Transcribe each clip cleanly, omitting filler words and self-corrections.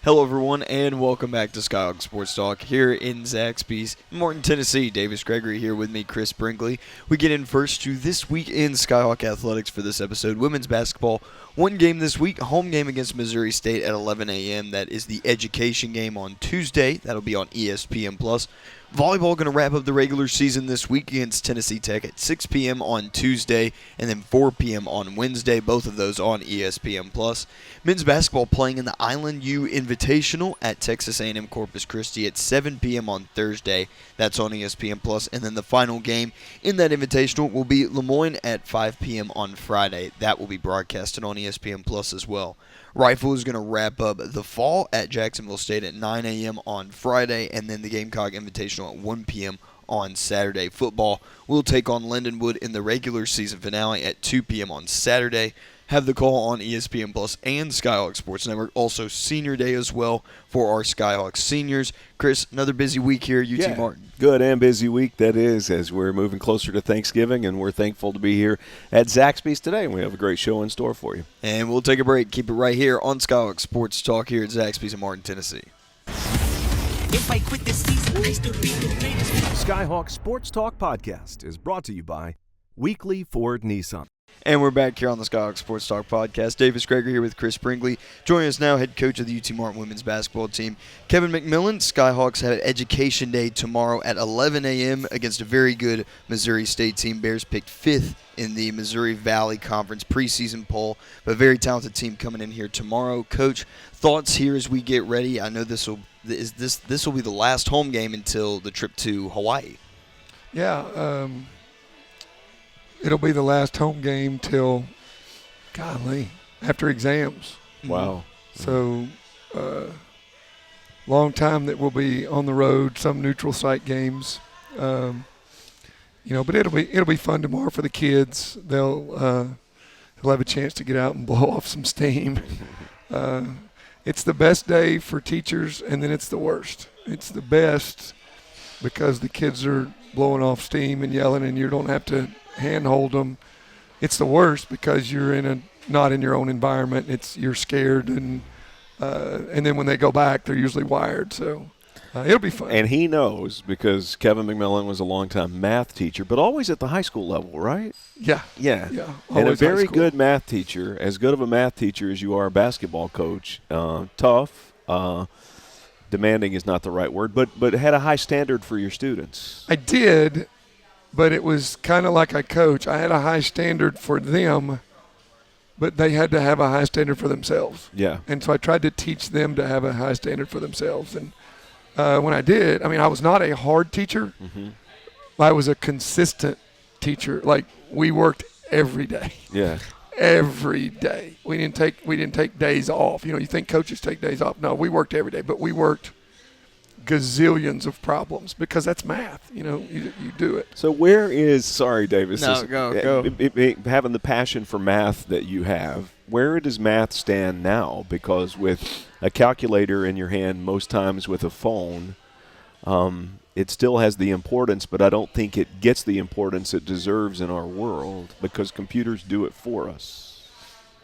Hello, everyone, and welcome back to Skyhawk Sports Talk here in Zaxby's, Morton, Tennessee. Gregory here with me, Chris Brinkley. We get in first to this week in Skyhawk Athletics for this episode. Women's basketball, one game this week, home game against Missouri State at 11 a.m. That is the education game on Tuesday. That'll be on ESPN+. Volleyball going to wrap up the regular season this week against Tennessee Tech at 6 p.m. on Tuesday and then 4 p.m. on Wednesday, both of those on ESPN+. Men's basketball playing in the Island U Invitational at Texas A&M Corpus Christi at 7 p.m. on Thursday. That's on ESPN+. And then the final game in that Invitational will be Lemoyne at 5 p.m. on Friday. That will be broadcasted on ESPN+ as well. Rifle is going to wrap up the fall at Jacksonville State at 9 a.m. on Friday, and then the Gamecock Invitational at 1 p.m. on Saturday. Football will take on Lindenwood in the regular season finale at 2 p.m. on Saturday. Have the call on ESPN Plus and Skyhawk Sports Network. Also, Senior Day as well for our Skyhawk seniors. Chris, another busy week here at UT Martin. Good and busy week, that is, as we're moving closer to Thanksgiving, and we're thankful to be here at Zaxby's today, and we have a great show in store for you. And we'll take a break. Keep it right here on Skyhawk Sports Talk here at Zaxby's in Martin, Tennessee. If I quit this season, I still be the greatest. Skyhawk Sports Talk podcast is brought to you by Weekly Ford Nissan. And we're back here on the Skyhawk Sports Talk podcast. Gregory here with Chris Brinkley. Joining us now, head coach of the UT Martin women's basketball team, Kevin McMillan. Skyhawks have Education Day tomorrow at 11 a.m. against a very good Missouri State team. Bears picked 5th in the Missouri Valley Conference preseason poll, but a very talented team coming in here tomorrow. Coach, thoughts here as we get ready? I know this will be the last home game until the trip to Hawaii. Yeah, it'll be the last home game till, after exams. Wow. So, long time that we'll be on the road, some neutral site games. But it'll be fun tomorrow for the kids. They'll have a chance to get out and blow off some steam. It's the best day for teachers, and then it's the worst. It's the best because the kids are blowing off steam and yelling, and you don't have to handhold them. It's the worst because you're not in your own environment. You're scared, and then when they go back, they're usually wired. So it'll be fun. And he knows because Kevin McMillan was a longtime math teacher, but always at the high school level, right? Yeah. And a very good math teacher, as good of a math teacher as you are a basketball coach. Tough. Demanding is not the right word, but had a high standard for your students. I did. But it was kind of like I coach. I had a high standard for them, but they had to have a high standard for themselves. Yeah. And so I tried to teach them to have a high standard for themselves. And when I did, I was not a hard teacher. Mm-hmm. I was a consistent teacher. Like, we worked every day. Yeah. Every day. We didn't take days off. You think coaches take days off. No, we worked every day, but we worked gazillions of problems because that's math. You do it. So where is – sorry, Davis. No, go. Having the passion for math that you have, where does math stand now? Because with a calculator in your hand, most times with a phone, it still has the importance, but I don't think it gets the importance it deserves in our world because computers do it for us.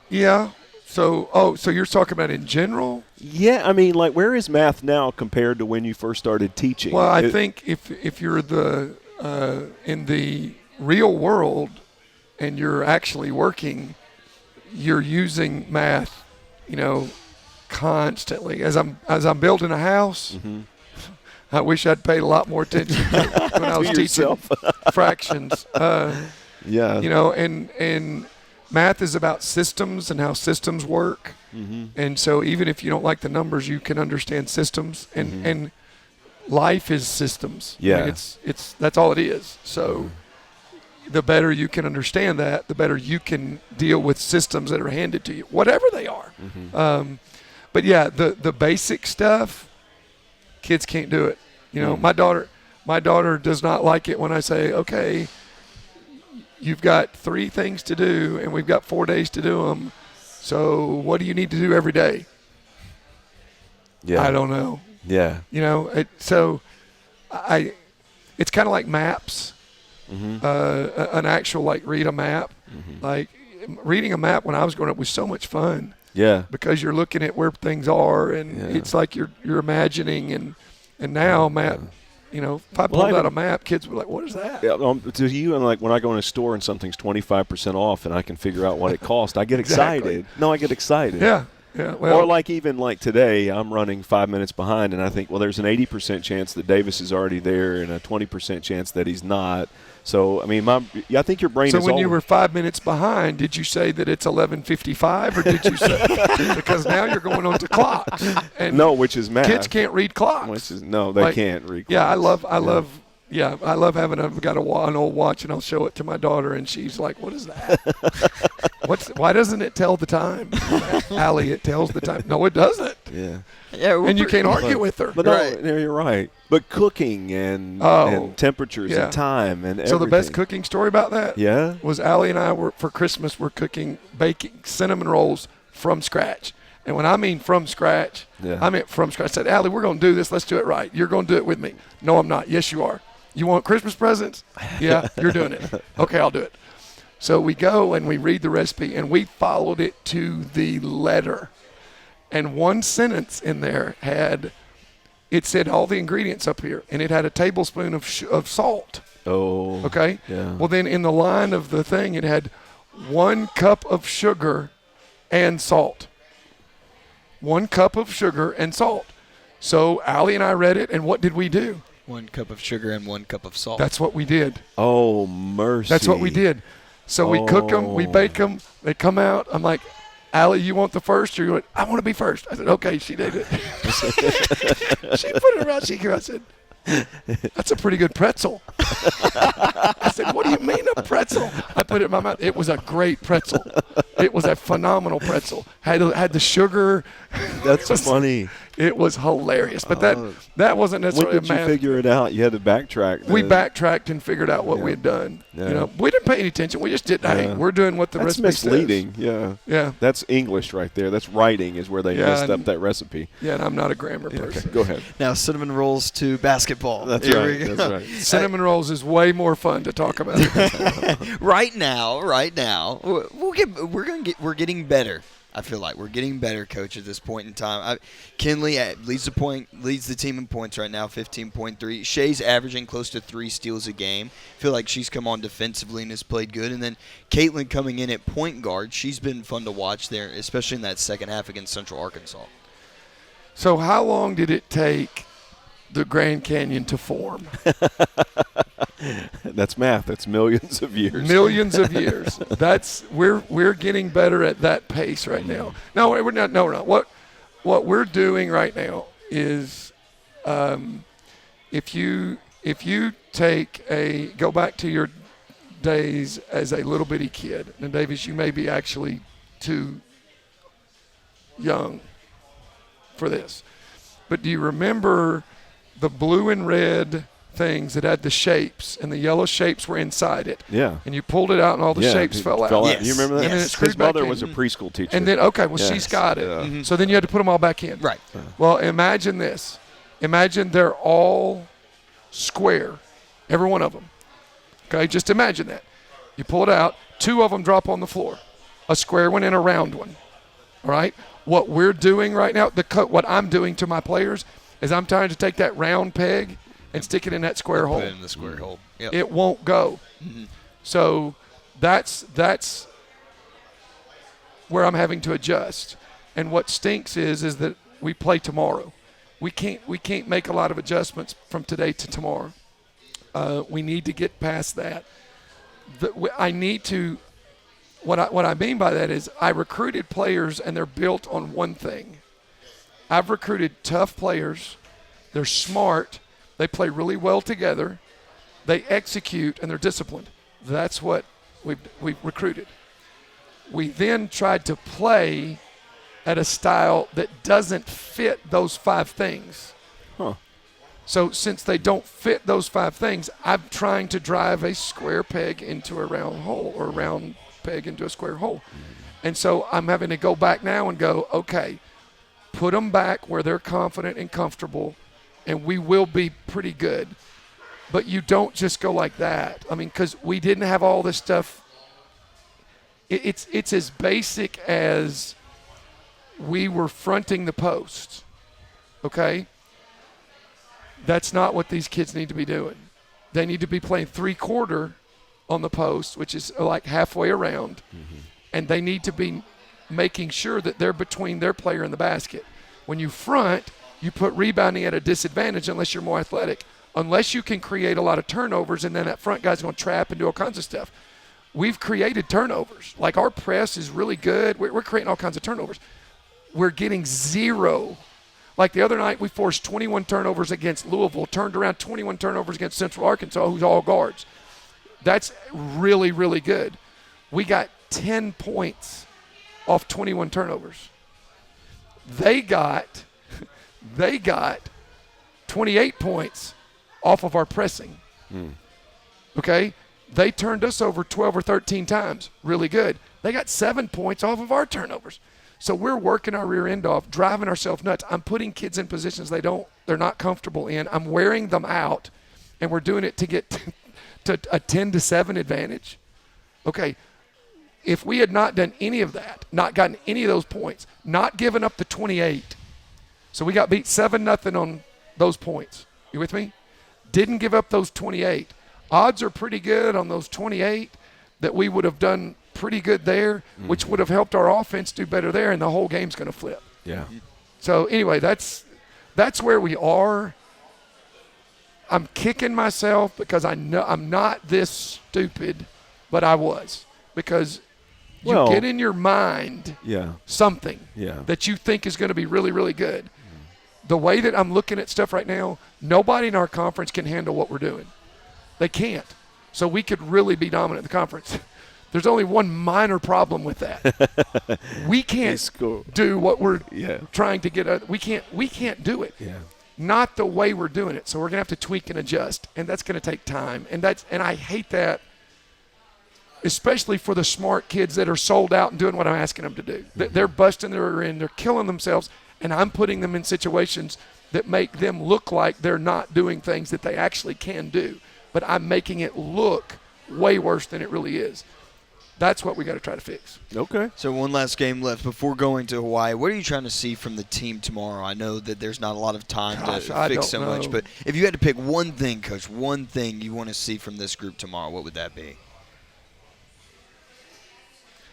Yeah. So you're talking about in general? Yeah, where is math now compared to when you first started teaching? Well, I think if you're in the real world and you're actually working, you're using math, constantly. As I'm building a house, mm-hmm. I wish I'd paid a lot more attention when I was teaching fractions. Yeah. And math is about systems and how systems work. Mm-hmm. And so even if you don't like the numbers, you can understand systems. And life is systems. Yeah. It's that's all it is. So the better you can understand that, the better you can deal with systems that are handed to you, whatever they are. Mm-hmm. But yeah, the basic stuff, kids can't do it. My daughter does not like it when I say, okay, you've got 3 things to do, and we've got 4 days to do them. So what do you need to do every day? Yeah. I don't know. Yeah. It's kind of like maps. Mm-hmm. An actual, read a map. Mm-hmm. Reading a map when I was growing up was so much fun. Yeah. because you're looking at where things are, and it's like you're imagining. And now, Matt, if I pulled out a map, kids would be like, "What is that?" Yeah, to you, and like when I go in a store and something's 25% off, and I can figure out what it cost, I get excited. Exactly. No, I get excited. Yeah. Well, or like even like today, I'm running 5 minutes behind, and I think, well, there's an 80% chance that Davis is already there, and a 20% chance that he's not. So I mean, I think your brain. So is when you were 5 minutes behind, did you say that it's 11:55, or did you say because now you're going on to clocks? And no, which is math. Kids can't read clocks. They can't read clocks. Yeah, I love having an old watch, and I'll show it to my daughter, and she's like, "What is that? Why doesn't it tell the time?" Allie, it tells the time. No, it doesn't. Yeah. And you can't argue with her. But no, you're right. But cooking and temperatures and time and everything. So the best cooking story about that was Allie and I for Christmas were baking cinnamon rolls from scratch. And when I mean from scratch, I meant from scratch. I said, Allie, we're going to do this. Let's do it right. You're going to do it with me. No, I'm not. Yes, you are. You want Christmas presents? Yeah, you're doing it. Okay, I'll do it. So we go and we read the recipe, and we followed it to the letter. And one sentence in there it said all the ingredients up here, and it had a tablespoon of salt. Oh. Okay? Yeah. Well, then in the line of the thing, it had 1 cup of sugar and salt. 1 cup of sugar and salt. So Allie and I read it, and what did we do? 1 cup of sugar and 1 cup of salt. That's what we did. Oh, mercy. That's what we did. So we cook them, we bake them, they come out. I'm like, Allie, you want the first? Or you went, I want to be first. I said, okay, she did it. She put it around. She came out and said, that's a pretty good pretzel. I said, what do you mean a pretzel? I put it in my mouth. It was a great pretzel. It was a phenomenal pretzel. Had the sugar. That's funny. It was hilarious. But that wasn't necessarily when did you figure it out? You had to backtrack. We backtracked and figured out what we had done. Yeah. We didn't pay any attention. We just did, hey, we're doing what the recipe That's misleading. says. Yeah. That's English right there. That's writing is where they messed up that recipe. Yeah, and I'm not a grammar person. Okay, go ahead. Now, cinnamon rolls to basketball. That's Here right. we go. That's right. Cinnamon rolls is way more fun to talk about. Right now, we're getting better. I feel like we're getting better, Coach, at this point in time. Kinley leads the team in points right now, 15.3. Shay's averaging close to 3 steals a game. I feel like she's come on defensively and has played good. And then Caitlin coming in at point guard. She's been fun to watch there, especially in that second half against Central Arkansas. So how long did it take the Grand Canyon to form? That's math. That's millions of years. Millions of years. We're getting better at that pace right now. No, we're not. No, we're not. What we're doing right now is, if you go back to your days as a little bitty kid. Now, Davis, you may be actually too young for this, but do you remember the blue and red things that had the shapes, and the yellow shapes were inside it? Yeah. And you pulled it out, and all the shapes fell out. Yes. You remember that? And then it screwed His mother back in. was a preschool teacher. And then, she's got it. Yeah. So then you had to put them all back in. Right. Well, imagine this. Imagine they're all square, every one of them. Okay, just imagine that. You pull it out, 2 of them drop on the floor, a square one and a round one. All right? What we're doing right now, what I'm doing to my players is I'm trying to take that round peg and stick it in that square hole. Put it in the square hole. Yep. It won't go. Mm-hmm. So that's where I'm having to adjust. And what stinks is that we play tomorrow. We can't make a lot of adjustments from today to tomorrow. We need to get past that. I need to. What I mean by that is I recruited players and they're built on one thing. I've recruited tough players. They're smart. They play really well together. They execute and they're disciplined. That's what we've recruited. We then tried to play at a style that doesn't fit those 5 things. Huh. So since they don't fit those 5 things, I'm trying to drive a square peg into a round hole or a round peg into a square hole. And so I'm having to go back now and go, okay, put them back where they're confident and comfortable, and we will be pretty good. But you don't just go like that. I mean, because we didn't have all this stuff. It's as basic as we were fronting the posts, okay? That's not what these kids need to be doing. They need to be playing 3/4 on the post, which is like halfway around, and they need to be making sure that they're between their player and the basket. When you front, you put rebounding at a disadvantage unless you're more athletic, unless you can create a lot of turnovers, and then that front guy's going to trap and do all kinds of stuff. We've created turnovers. Like, our press is really good. We're creating all kinds of turnovers. We're getting 0. Like the other night, we forced 21 turnovers against Louisville, turned around 21 turnovers against Central Arkansas, who's all guards. That's really, really good. We got 10 points off 21 turnovers. They got 28 points off of our pressing. Okay? They turned us over 12 or 13 times. Really good. They got 7 points off of our turnovers. So we're working our rear end off, driving ourselves nuts. I'm putting kids in positions they're not comfortable in. I'm wearing them out, and we're doing it to get to a 10-7 advantage. Okay, if we had not done any of that, not gotten any of those points, not given up the 28, so we got beat 7-0 on those points. You with me? Didn't give up those 28. Odds are pretty good on those 28 that we would have done pretty good there, which would have helped our offense do better there, and the whole game's going to flip. Yeah. So anyway, that's where we are. I'm kicking myself because I know I'm not this stupid, but I was, because you get in your mind something that you think is going to be really, really good. The way that I'm looking at stuff right now, nobody in our conference can handle what we're doing. They can't. So we could really be dominant in the conference. There's only one minor problem with that. We can't do what we're trying to get. We can't do it. Yeah. Not the way we're doing it. So we're gonna have to tweak and adjust, and that's gonna take time. And I hate that, especially for the smart kids that are sold out and doing what I'm asking them to do. They're busting their rear end, they're killing themselves, and I'm putting them in situations that make them look like they're not doing things that they actually can do. But I'm making it look way worse than it really is. That's what we got to try to fix. Okay. So one last game left before going to Hawaii. What are you trying to see from the team tomorrow? I know that there's not a lot of time to fix so much, but if you had to pick one thing, Coach, one thing you want to see from this group tomorrow, what would that be?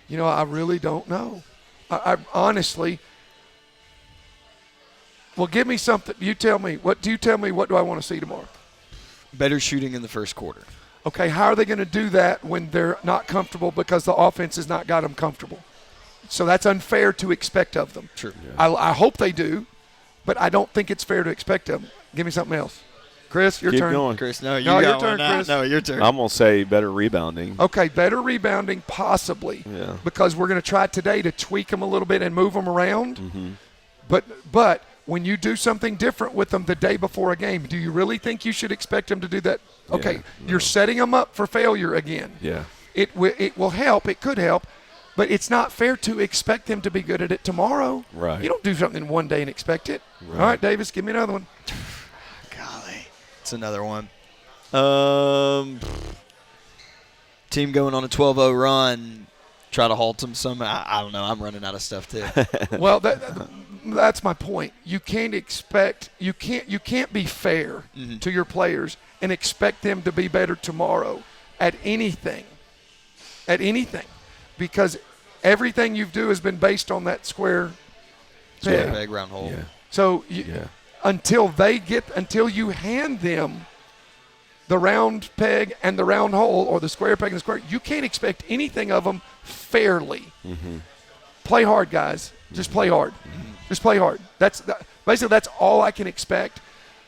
You know, I really don't know. I honestly, well, give me something. You tell me. What do I want to see tomorrow? Better shooting in the first quarter. Okay, how are they going to do that when they're not comfortable because the offense has not got them comfortable? So that's unfair to expect of them. True. Yeah. I hope they do, but I don't think it's fair to expect of them. Give me something else. Chris, your Keep turn. going. Chris, no, your got turn, one now. Chris. No, your turn. I'm going to say better rebounding. Okay, better rebounding possibly, because we're going to try today to tweak them a little bit and move them around. Mm-hmm. But when you do something different with them the day before a game, do you really think you should expect them to do that? Okay, you're setting them up for failure again. Yeah. It will help. It could help. But it's not fair to expect them to be good at it tomorrow. Right. You don't do something in one day and expect it. Right. All right, Davis, give me another one. Golly. It's another one. Team going on a 12-0 run. Try to halt them somehow. I don't know. I'm running out of stuff too. Well, that's my point. You can't be fair to your players and expect them to be better tomorrow at anything, because everything you do has been based on that square peg. Round hole. Yeah. So until you hand them the round peg and the round hole, or the square peg and the square, you can't expect anything of them fairly. Mm-hmm. Play hard, guys. Just play hard. Just play hard. Basically that's all I can expect.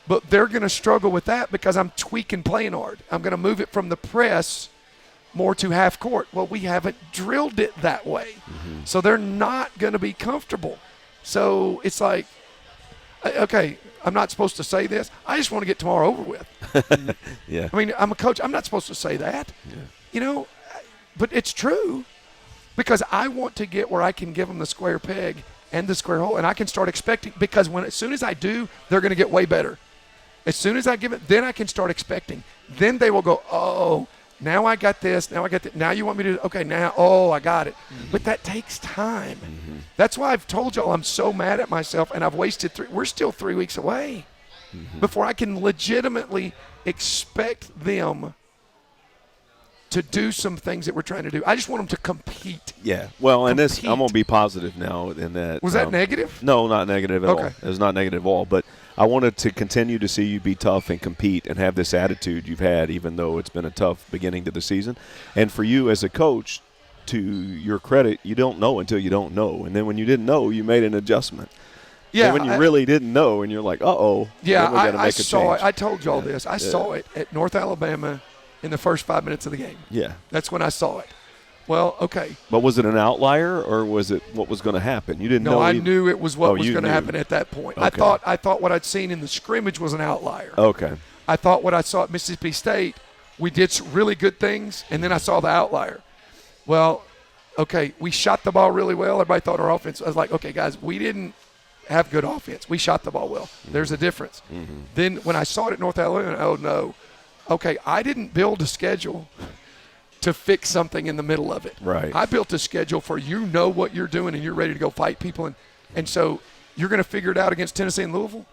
But they're going to struggle with that because I'm tweaking playing hard. I'm going to move it from the press more to half court. Well, we haven't drilled it that way. Mm-hmm. So they're not going to be comfortable. So it's like, okay, I'm not supposed to say this. I just want to get tomorrow over with. Yeah. I mean, I'm a coach. I'm not supposed to say that. Yeah. You know, but it's true, because I want to get where I can give them the square peg and the square hole, and I can start expecting, because as soon as I do, they're going to get way better. As soon as I give it, then I can start expecting. Then they will go, oh, now I got this, now I got that. Now you want me to, okay, now, oh, I got it. But that takes time. That's why I've told y'all I'm so mad at myself, and I've wasted we're still 3 weeks away before I can legitimately expect them to do some things that we're trying to do. I just want them to compete. Yeah. Well, and Compete. I'm going to be positive now in that. Was that negative? No, not negative at all. Okay. It was not negative at all. But I wanted to continue to see you be tough and compete and have this attitude you've had, even though it's been a tough beginning to the season. And for you as a coach, to your credit, you don't know until you don't know. And then when you didn't know, you made an adjustment. Yeah. And when you really didn't know, and you're like, uh-oh. Yeah, then we gotta I make a saw change. it. I told y'all this. I saw it at North Alabama in the first 5 minutes of the game. Yeah. That's when I saw it. Well, okay. But was it an outlier, or was it what was going to happen? You didn't know. No, I knew it was what was you going to knew. happen at that point. Okay. I thought what I'd seen in the scrimmage was an outlier. Okay. I thought what I saw at Mississippi State, we did some really good things, and then I saw the outlier. Well, okay, we shot the ball really well. Everybody thought our offense. I was like, okay, guys, we didn't have good offense. We shot the ball well. There's a difference. Then when I saw it at North Alabama, oh no, okay, I didn't build a schedule to fix something in the middle of it. Right. I built a schedule for you know what you're doing and you're ready to go fight people, and so you're going to figure it out against Tennessee and Louisville.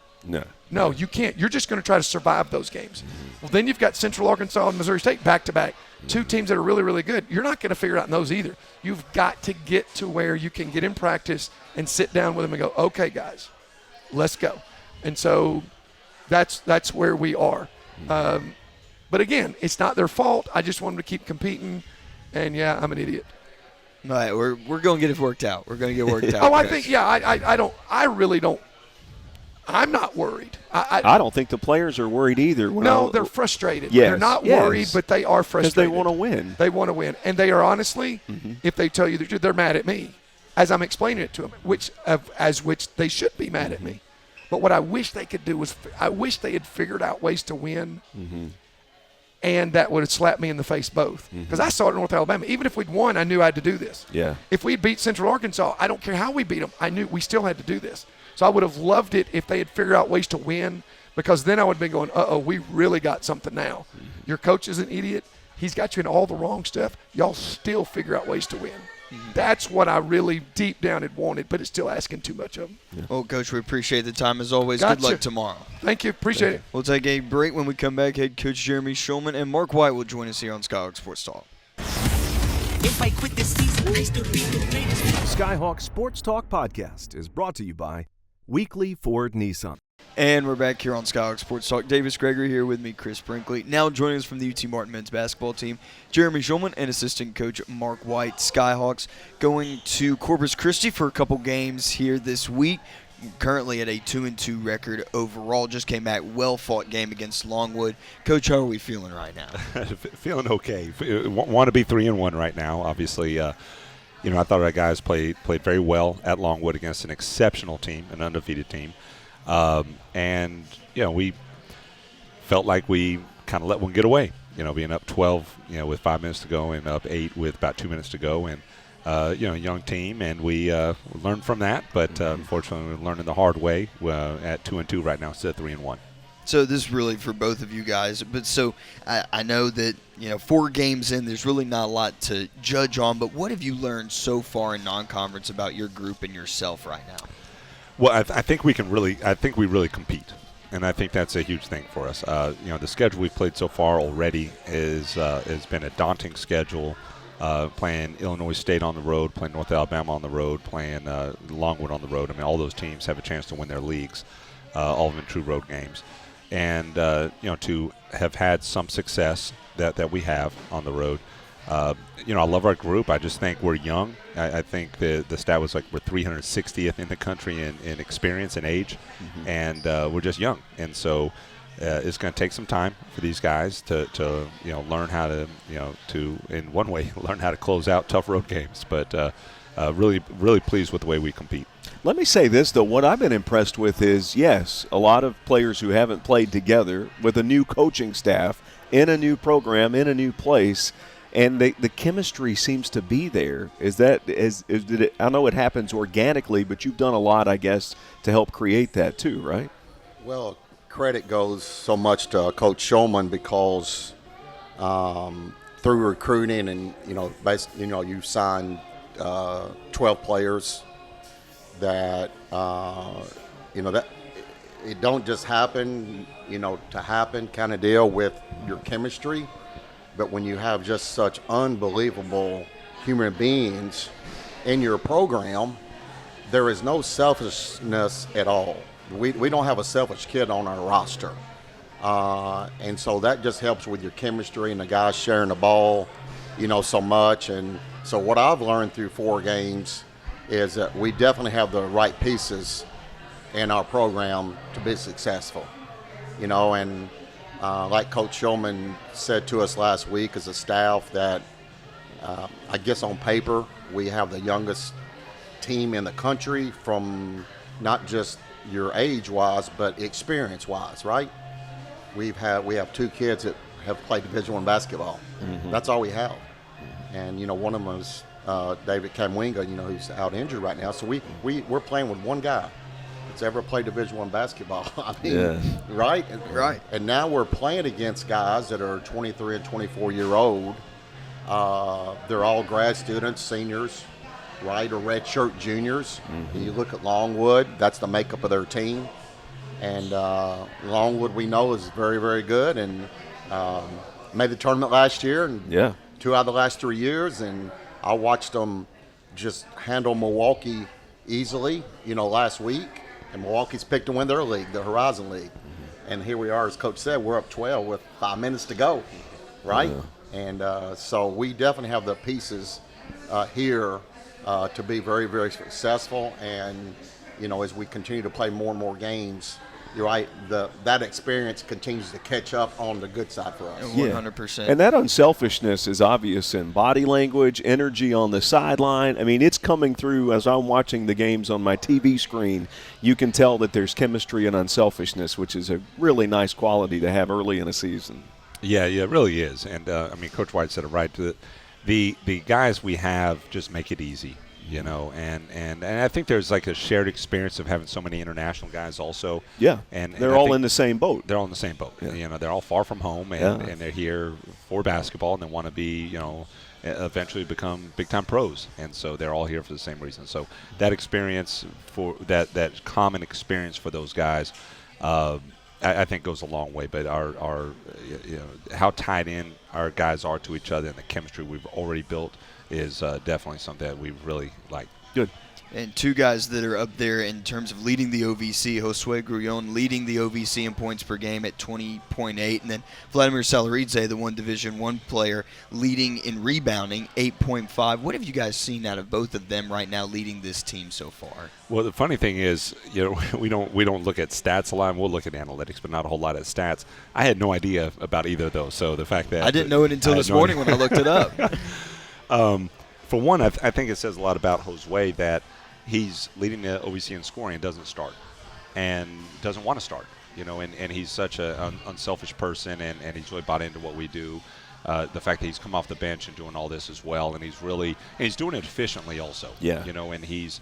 No, you can't. You're just going to try to survive those games. Well, then you've got Central Arkansas and Missouri State back-to-back, two teams that are really, really good. You're not going to figure it out in those either. You've got to get to where you can get in practice and sit down with them and go, okay, guys, let's go. And so that's where we are. But, again, it's not their fault. I just want them to keep competing, and, yeah, I'm an idiot. All right, we're going to get it worked out. We're going to get it worked out. Oh, I think, yeah, I really don't. I'm not worried. I don't think the players are worried either. No, they're frustrated. Yes, They're not yes. worried, but they are frustrated. Because they want to win. They want to win. And they are honestly, if they tell you the truth, they're mad at me as I'm explaining it to them, which they should be mad at me. But what I wish they could do was I wish they had figured out ways to win, and that would have slapped me in the face both. Because I saw it in North Alabama. Even if we'd won, I knew I had to do this. Yeah. If we beat Central Arkansas, I don't care how we beat them. I knew we still had to do this. So I would have loved it if they had figured out ways to win, because then I would have been going, uh-oh, we really got something now. Your coach is an idiot. He's got you in all the wrong stuff. Y'all still figure out ways to win. That's what I really deep down had wanted, but it's still asking too much of them. Yeah. Well, Coach, we appreciate the time as always. Gotcha. Good luck tomorrow. Thank you. Appreciate it. We'll take a break. When we come back, head coach Jeremy Shulman and Mark White will join us here on Skyhawk Sports Talk. If I quit this season, I still be the greatest. Skyhawk Sports Talk Podcast is brought to you by Weekly Ford Nissan. And we're back here on Skyhawk Sports Talk. Davis Gregory here with me, Chris Brinkley. Now joining us from the UT Martin men's basketball team, Jeremy Shulman and assistant coach Mark White. Skyhawks going to Corpus Christi for a couple games here this week. Currently at a 2-2 record overall. Just came back, well-fought game against Longwood. Coach, how are we feeling right now? Feeling okay. Want to be 3-1 right now. Obviously, I thought our guys played very well at Longwood against an exceptional team, an undefeated team. And we felt like we kind of let one get away, being up 12, with 5 minutes to go, and up 8 with about 2 minutes to go. And, young team, and we learned from that. But unfortunately, we're learning the hard way at 2-2 right now instead of 3-1. So this is really for both of you guys. But so I know that, 4 games in, there's really not a lot to judge on. But what have you learned so far in non-conference about your group and yourself right now? Well, I think we really compete, and I think that's a huge thing for us. The schedule we've played so far already has been a daunting schedule. Playing Illinois State on the road, playing North Alabama on the road, playing Longwood on the road. I mean, all those teams have a chance to win their leagues, all of them in true road games. And, to have had some success that we have on the road. I love our group. I just think we're young. I think the stat was like we're 360th in the country in experience and age, and we're just young. And so it's going to take some time for these guys to learn how to, in one way, learn how to close out tough road games. But really, really pleased with the way we compete. Let me say this, though. What I've been impressed with is, yes, a lot of players who haven't played together with a new coaching staff in a new program, in a new place, and the chemistry seems to be there. I know it happens organically, but you've done a lot, I guess, to help create that too, right? Well, credit goes so much to Coach Shulman because through recruiting and, basically, you signed 12 players that, that it don't just happen, to happen kind of deal with your chemistry. But when you have just such unbelievable human beings in your program, there is no selfishness at all. We don't have a selfish kid on our roster. And so that just helps with your chemistry and the guys sharing the ball, so much. And so what I've learned through 4 games is that we definitely have the right pieces in our program to be successful, and like Coach Shulman said to us last week as a staff that I guess on paper we have the youngest team in the country from not just your age-wise but experience-wise, right? We have 2 kids that have played Division I basketball. Mm-hmm. That's all we have. And, one of them is David Kamwinga, who's out injured right now. So we're playing with one guy that's ever played Division I basketball. I mean, Yeah. Right? Right. And now we're playing against guys that are 23 and 24-year-old. They're all grad students, seniors, right, or redshirt juniors. Mm-hmm. And you look at Longwood, that's the makeup of their team. And Longwood, we know, is very, very good and made the tournament last year and 2 out of the last 3 years. And I watched them just handle Milwaukee easily, last week. And Milwaukee's picked to win their league, the Horizon League. Mm-hmm. And here we are, as Coach said, we're up 12 with 5 minutes to go, right? Yeah. And so we definitely have the pieces here to be very, very successful. And, as we continue to play more and more games, you're right, that experience continues to catch up on the good side for us. 100%. And that unselfishness is obvious in body language, energy on the sideline. I mean, it's coming through as I'm watching the games on my TV screen. You can tell that there's chemistry and unselfishness, which is a really nice quality to have early in a season. Yeah, it really is. And, Coach White said it right. The guys we have just make it easy. And I think there's like a shared experience of having so many international guys also. Yeah, and they're all in the same boat. They're all in the same boat. Yeah. They're all far from home, and they're here for basketball, and they want to be, eventually become big-time pros. And so they're all here for the same reason. So that experience, for that common experience for those guys, I think goes a long way. But our how tied in our guys are to each other and the chemistry we've already built is definitely something that we really like. Good. And 2 guys that are up there in terms of leading the OVC, Josue Grullon leading the OVC in points per game at 20.8, and then Vladimir Salaridze, the one Division I player, leading in rebounding, 8.5. What have you guys seen out of both of them right now leading this team so far? Well, the funny thing is, we don't look at stats a lot. We'll look at analytics, but not a whole lot at stats. I had no idea about either of those. So the fact that I didn't know it until this morning when I looked it up. For one, I think it says a lot about Josue that he's leading the OVC in scoring and doesn't start and doesn't want to start, and he's such an unselfish person and he's really bought into what we do. The fact that he's come off the bench and doing all this as well, and he's doing it efficiently also. Yeah. And he's,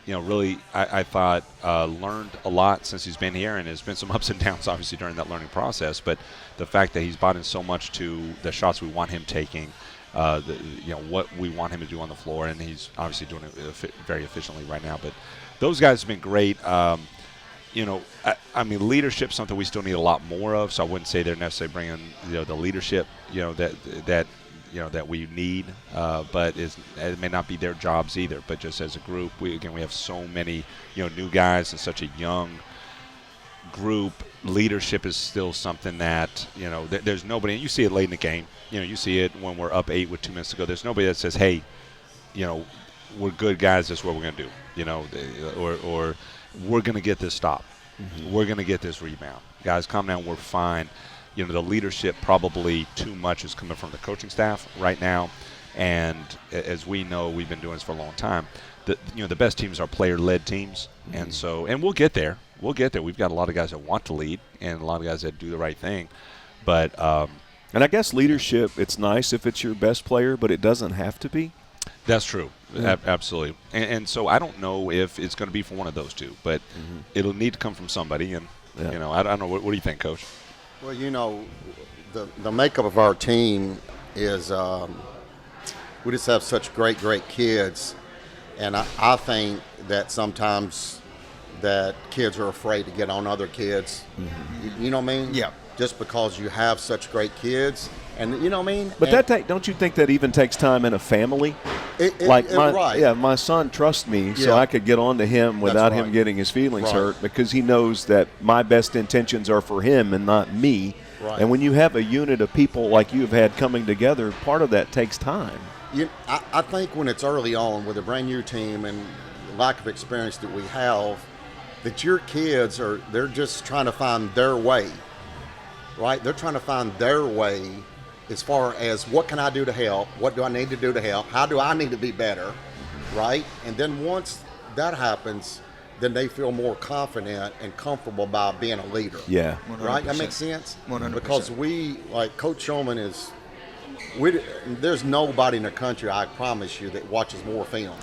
really, I thought, learned a lot since he's been here, and there's been some ups and downs obviously during that learning process, but the fact that he's bought in so much to the shots we want him taking, what we want him to do on the floor, and he's obviously doing it very efficiently right now. But those guys have been great. Leadership is something we still need a lot more of. So I wouldn't say they're necessarily bringing the leadership that we need, but it may not be their jobs either. But just as a group, we have so many new guys and such a young group. Leadership is still something that there's nobody, and you see it late in the game. You see it when we're up 8 with 2 minutes to go. There's nobody that says, hey, we're good guys, this is what we're going to do, or we're going to get this stop. Mm-hmm. We're going to get this rebound. Guys, calm down, we're fine. The leadership probably too much is coming from the coaching staff right now, and as we know, we've been doing this for a long time, the best teams are player-led teams, mm-hmm. and we'll get there. We'll get there. We've got a lot of guys that want to lead and a lot of guys that do the right thing, but and I guess leadership, it's nice if it's your best player, but it doesn't have to be. That's true. Yeah. Absolutely. And so I don't know if it's going to be for one of those two, but mm-hmm. it'll need to come from somebody. And, I don't know. What do you think, Coach? Well, the makeup of our team, is we just have such great kids, and I think that sometimes that kids are afraid to get on other kids. You know what I mean? Yeah. Just because you have such great kids, and you know what I mean. But don't you think that even takes time in a family? Right. My son trusts me, so Yeah. I could get on to him without him right. getting his feelings Right. hurt because he knows that my best intentions are for him and not me. Right. And when you have a unit of people like you've had coming together, part of that takes time. I think when it's early on with a brand new team and lack of experience that we have, that your kids they're just trying to find their way, right? They're trying to find their way as far as what can I do to help? What do I need to do to help? How do I need to be better, right? And then once that happens, then they feel more confident and comfortable by being a leader. Yeah. Right? That makes sense? 100%. Because Coach Shulman there's nobody in the country, I promise you, that watches more film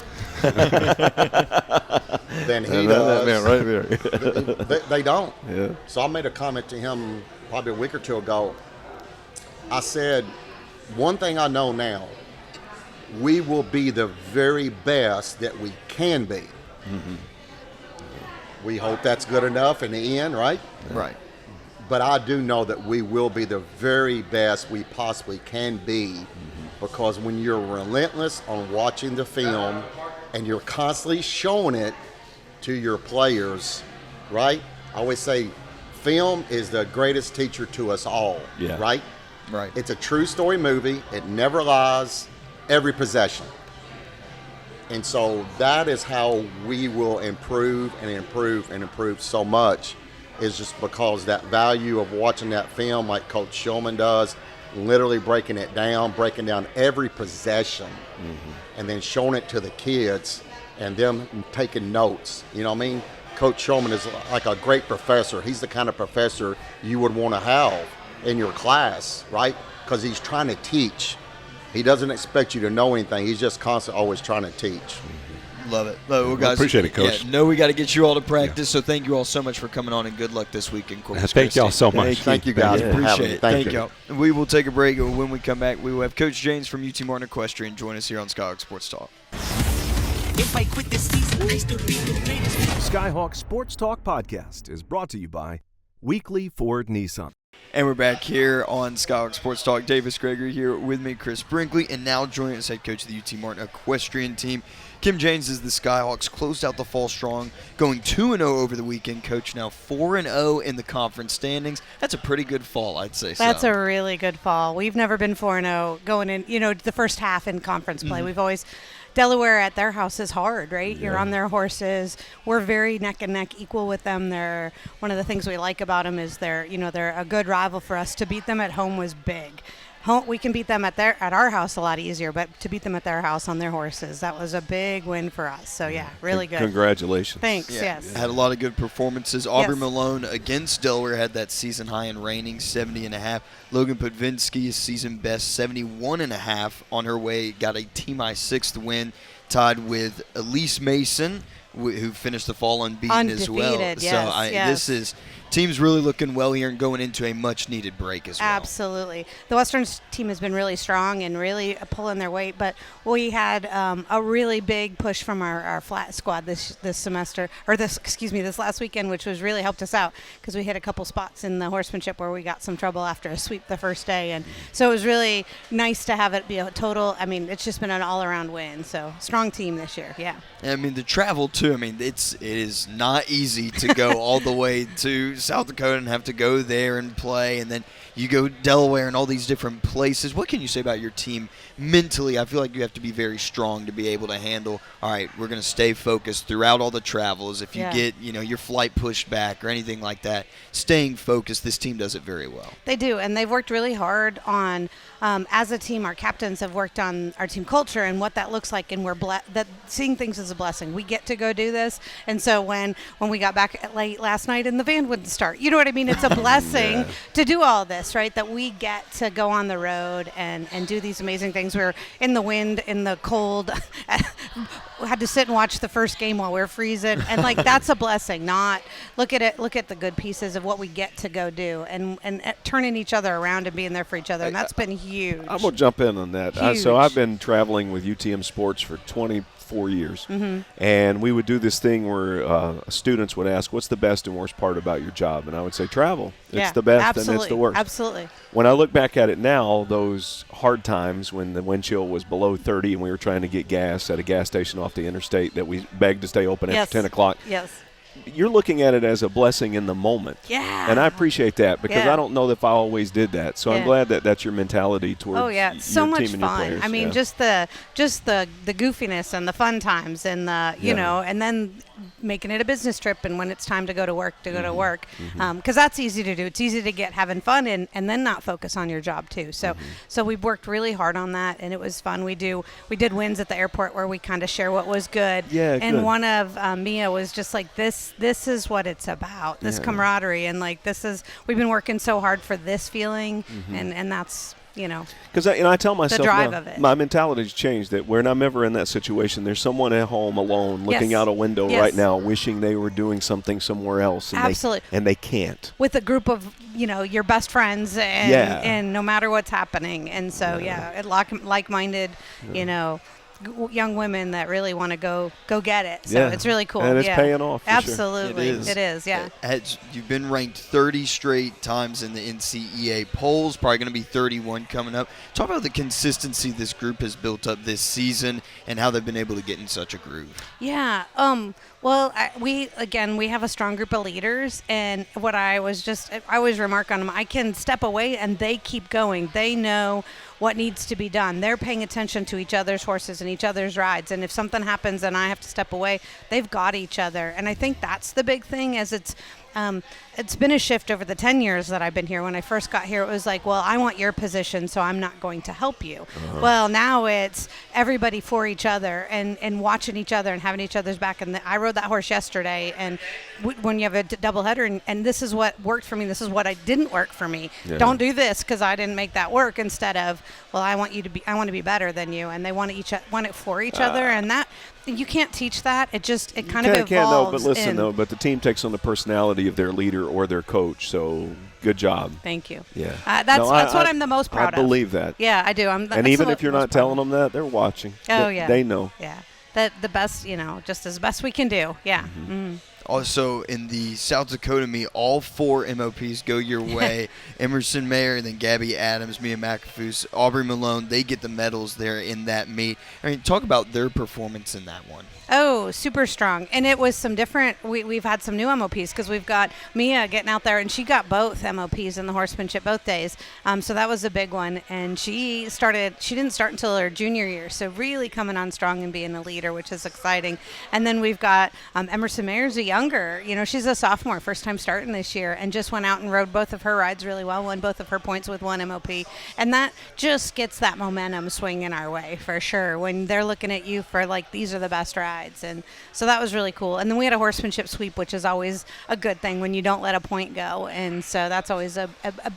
than he does. That man right there. They don't. Yeah. So I made a comment to him probably a week or two ago. I said, one thing I know now, we will be the very best that we can be. We hope that's good enough in the end, right? Right. But I do know that we will be the very best we possibly can be, because when you're relentless on watching the film and you're constantly showing it to your players, right? I always say film is the greatest teacher to us all, Yeah. right? Right. It's a true story movie. It never lies, every possession. And so that is how we will improve and improve and improve so much, is just because that value of watching that film like Coach Shulman does, literally breaking down every possession, and then showing it to the kids and them taking notes. You know what I mean? Coach Shulman is like a great professor. He's the kind of professor you would want to have in your class, right? Because he's trying to teach. He doesn't expect you to know anything. He's just constantly always trying to teach. Love it. Well, guys, appreciate it, Coach. Yeah, we got to get you all to practice, so thank you all so much for coming on, and good luck this week in Corpus Thank y'all Christi. so much. Thank you guys for having Appreciate me. it. Thank you. y'all. We will take a break, and when we come back, we will have Coach Janes from UT Martin Equestrian join us here on Skyhawk Sports Talk. If I quit this season, I still be the greatest. Skyhawk Sports Talk podcast is brought to you by Weekly Ford Nissan. And we're back here on Skyhawk Sports Talk. Davis Gregory here with me, Chris Brinkley, and now joining us head coach of the UT Martin Equestrian team, Kim Janes. Is the Skyhawks closed out the fall strong, going 2-0 over the weekend. Coach, now 4-0 in the conference standings. That's a pretty good fall, I'd say. That's a really good fall. We've never been 4-0 going in, the first half in conference play. We've always Delaware at their house is hard, right? You're on their horses. We're very neck and neck equal with them. They're one of the things we like about them is they're a good rival for us. To beat them at home was big. We can beat them at our house a lot easier, but to beat them at their house on their horses, that was a big win for us. So yeah, really good. Congratulations. Thanks. Yeah, Yes. had a lot of good performances. Aubrey Yes. Malone against Delaware had that season high in reining, 70.5. Logan Putvinsky, his season best, 71.5 on her way. Got a Team-I 6th win, tied with Elise Mason, who finished the fall unbeaten as well. Undefeated, So yes. this is team's really looking well here and going into a much-needed break as well. Absolutely. The Western team has been really strong and really pulling their weight, but we had a really big push from our flat squad this semester, or this last weekend, which was really helped us out because we hit a couple spots in the horsemanship where we got some trouble after a sweep the first day, and so it was really nice to have it be a total. I mean, it's just been an all-around win. So strong team this year. Yeah. I mean, the travel too. I mean, it is not easy to go all the way to South Dakota and have to go there and play, and then you go Delaware and all these different places. What can you say about your team mentally? I feel like you have to be very strong to be able to handle, all right, we're going to stay focused throughout all the travels. If you get, your flight pushed back or anything like that, staying focused, this team does it very well. They do, and they've worked really hard on, as a team, our captains have worked on our team culture and what that looks like, and we're that seeing things as a blessing. We get to go do this, and so when we got back late last night and the van wouldn't start. You know what I mean? It's a blessing to do all this, right? That we get to go on the road and do these amazing things. We're in the wind, in the cold. We had to sit and watch the first game while we were freezing, and like that's a blessing. Not look at the good pieces of what we get to go do, and turning each other around and being there for each other, and that's been huge. I'm gonna jump in on that. So I've been traveling with UTM Sports for 24 years, and we would do this thing where students would ask, "What's the best and worst part about your job?" And I would say, "Travel. It's the best and it's the worst." Absolutely. When I look back at it now, those hard times when the wind chill was below 30 and we were trying to get gas at a gas station off the interstate that we begged to stay open after 10 o'clock. Yes. You're looking at it as a blessing in the moment. Yeah. And I appreciate that because I don't know if I always did that. So I'm glad that that's your mentality towards your so team much and your fun. players. I mean, just the goofiness and the fun times and the, you know, and then making it a business trip and when it's time to go to work, to work. Because that's easy to do. It's easy to get having fun and then not focus on your job too. So so we've worked really hard on that and it was fun. We did wins at the airport where we kind of share what was good. Yeah, and good. one of Mia was just like, this is what it's about, this camaraderie. And like, we've been working so hard for this feeling and that's, you know, because I tell myself drive now, of it. my mentality's changed that when I'm ever in that situation, there's someone at home alone looking out a window right now wishing they were doing something somewhere else. And Absolutely. And they can't. With a group of, you know, your best friends and no matter what's happening. And so, like-minded, you know, young women that really want to go get it. So it's really cool. And it's paying off. Absolutely. Sure. It is, yeah. You've been ranked 30 straight times in the NCEA polls, probably going to be 31 coming up. Talk about the consistency this group has built up this season and how they've been able to get in such a groove. Yeah. Well, we have a strong group of leaders, and what I always remark on them, I can step away and they keep going. They know what needs to be done. They're paying attention to each other's horses and each other's rides, and if something happens and I have to step away, they've got each other. And I think that's the big thing, as it's been a shift over the 10 years that I've been here. When I first got here, it was like, well, I want your position, so I'm not going to help you. Well, now it's everybody for each other and watching each other and having each other's back. And I rode that horse yesterday, and when you have a doubleheader, and this is what worked for me, this is what didn't work for me. Don't do this because I didn't make that work. Instead of, well, I want to be better than you, and they want it for each other, and that. You can't teach that. It kind of evolves. But listen, but the team takes on the personality of their leader or their coach. So good job. Thank you. Yeah. That's what I'm the most proud of. I believe that. Yeah, I do. And even if you're not telling them that, they're watching. Oh, yeah. They know. Yeah. The best, you know, just as best we can do. Yeah. Also, in the South Dakota meet, all 4 MOPs go your way. Emerson Mayer, and then Gabby Adams, Mia McAfoose, Aubrey Malone, they get the medals there in that meet. I mean, talk about their performance in that one. Oh, super strong. And it was some different, we've had some new MOPs because we've got Mia getting out there, and she got both MOPs in the horsemanship both days. So that was a big one. And she didn't start until her junior year. So really coming on strong and being a leader, which is exciting. And then we've got Emerson Mayer's a younger, you know, she's a sophomore, first time starting this year, and just went out and rode both of her rides really well, won both of her points with one MOP. And that just gets that momentum swinging our way for sure when they're looking at you for like, these are the best rides. And so that was really cool. And then we had a horsemanship sweep, which is always a good thing when you don't let a point go. And so that's always a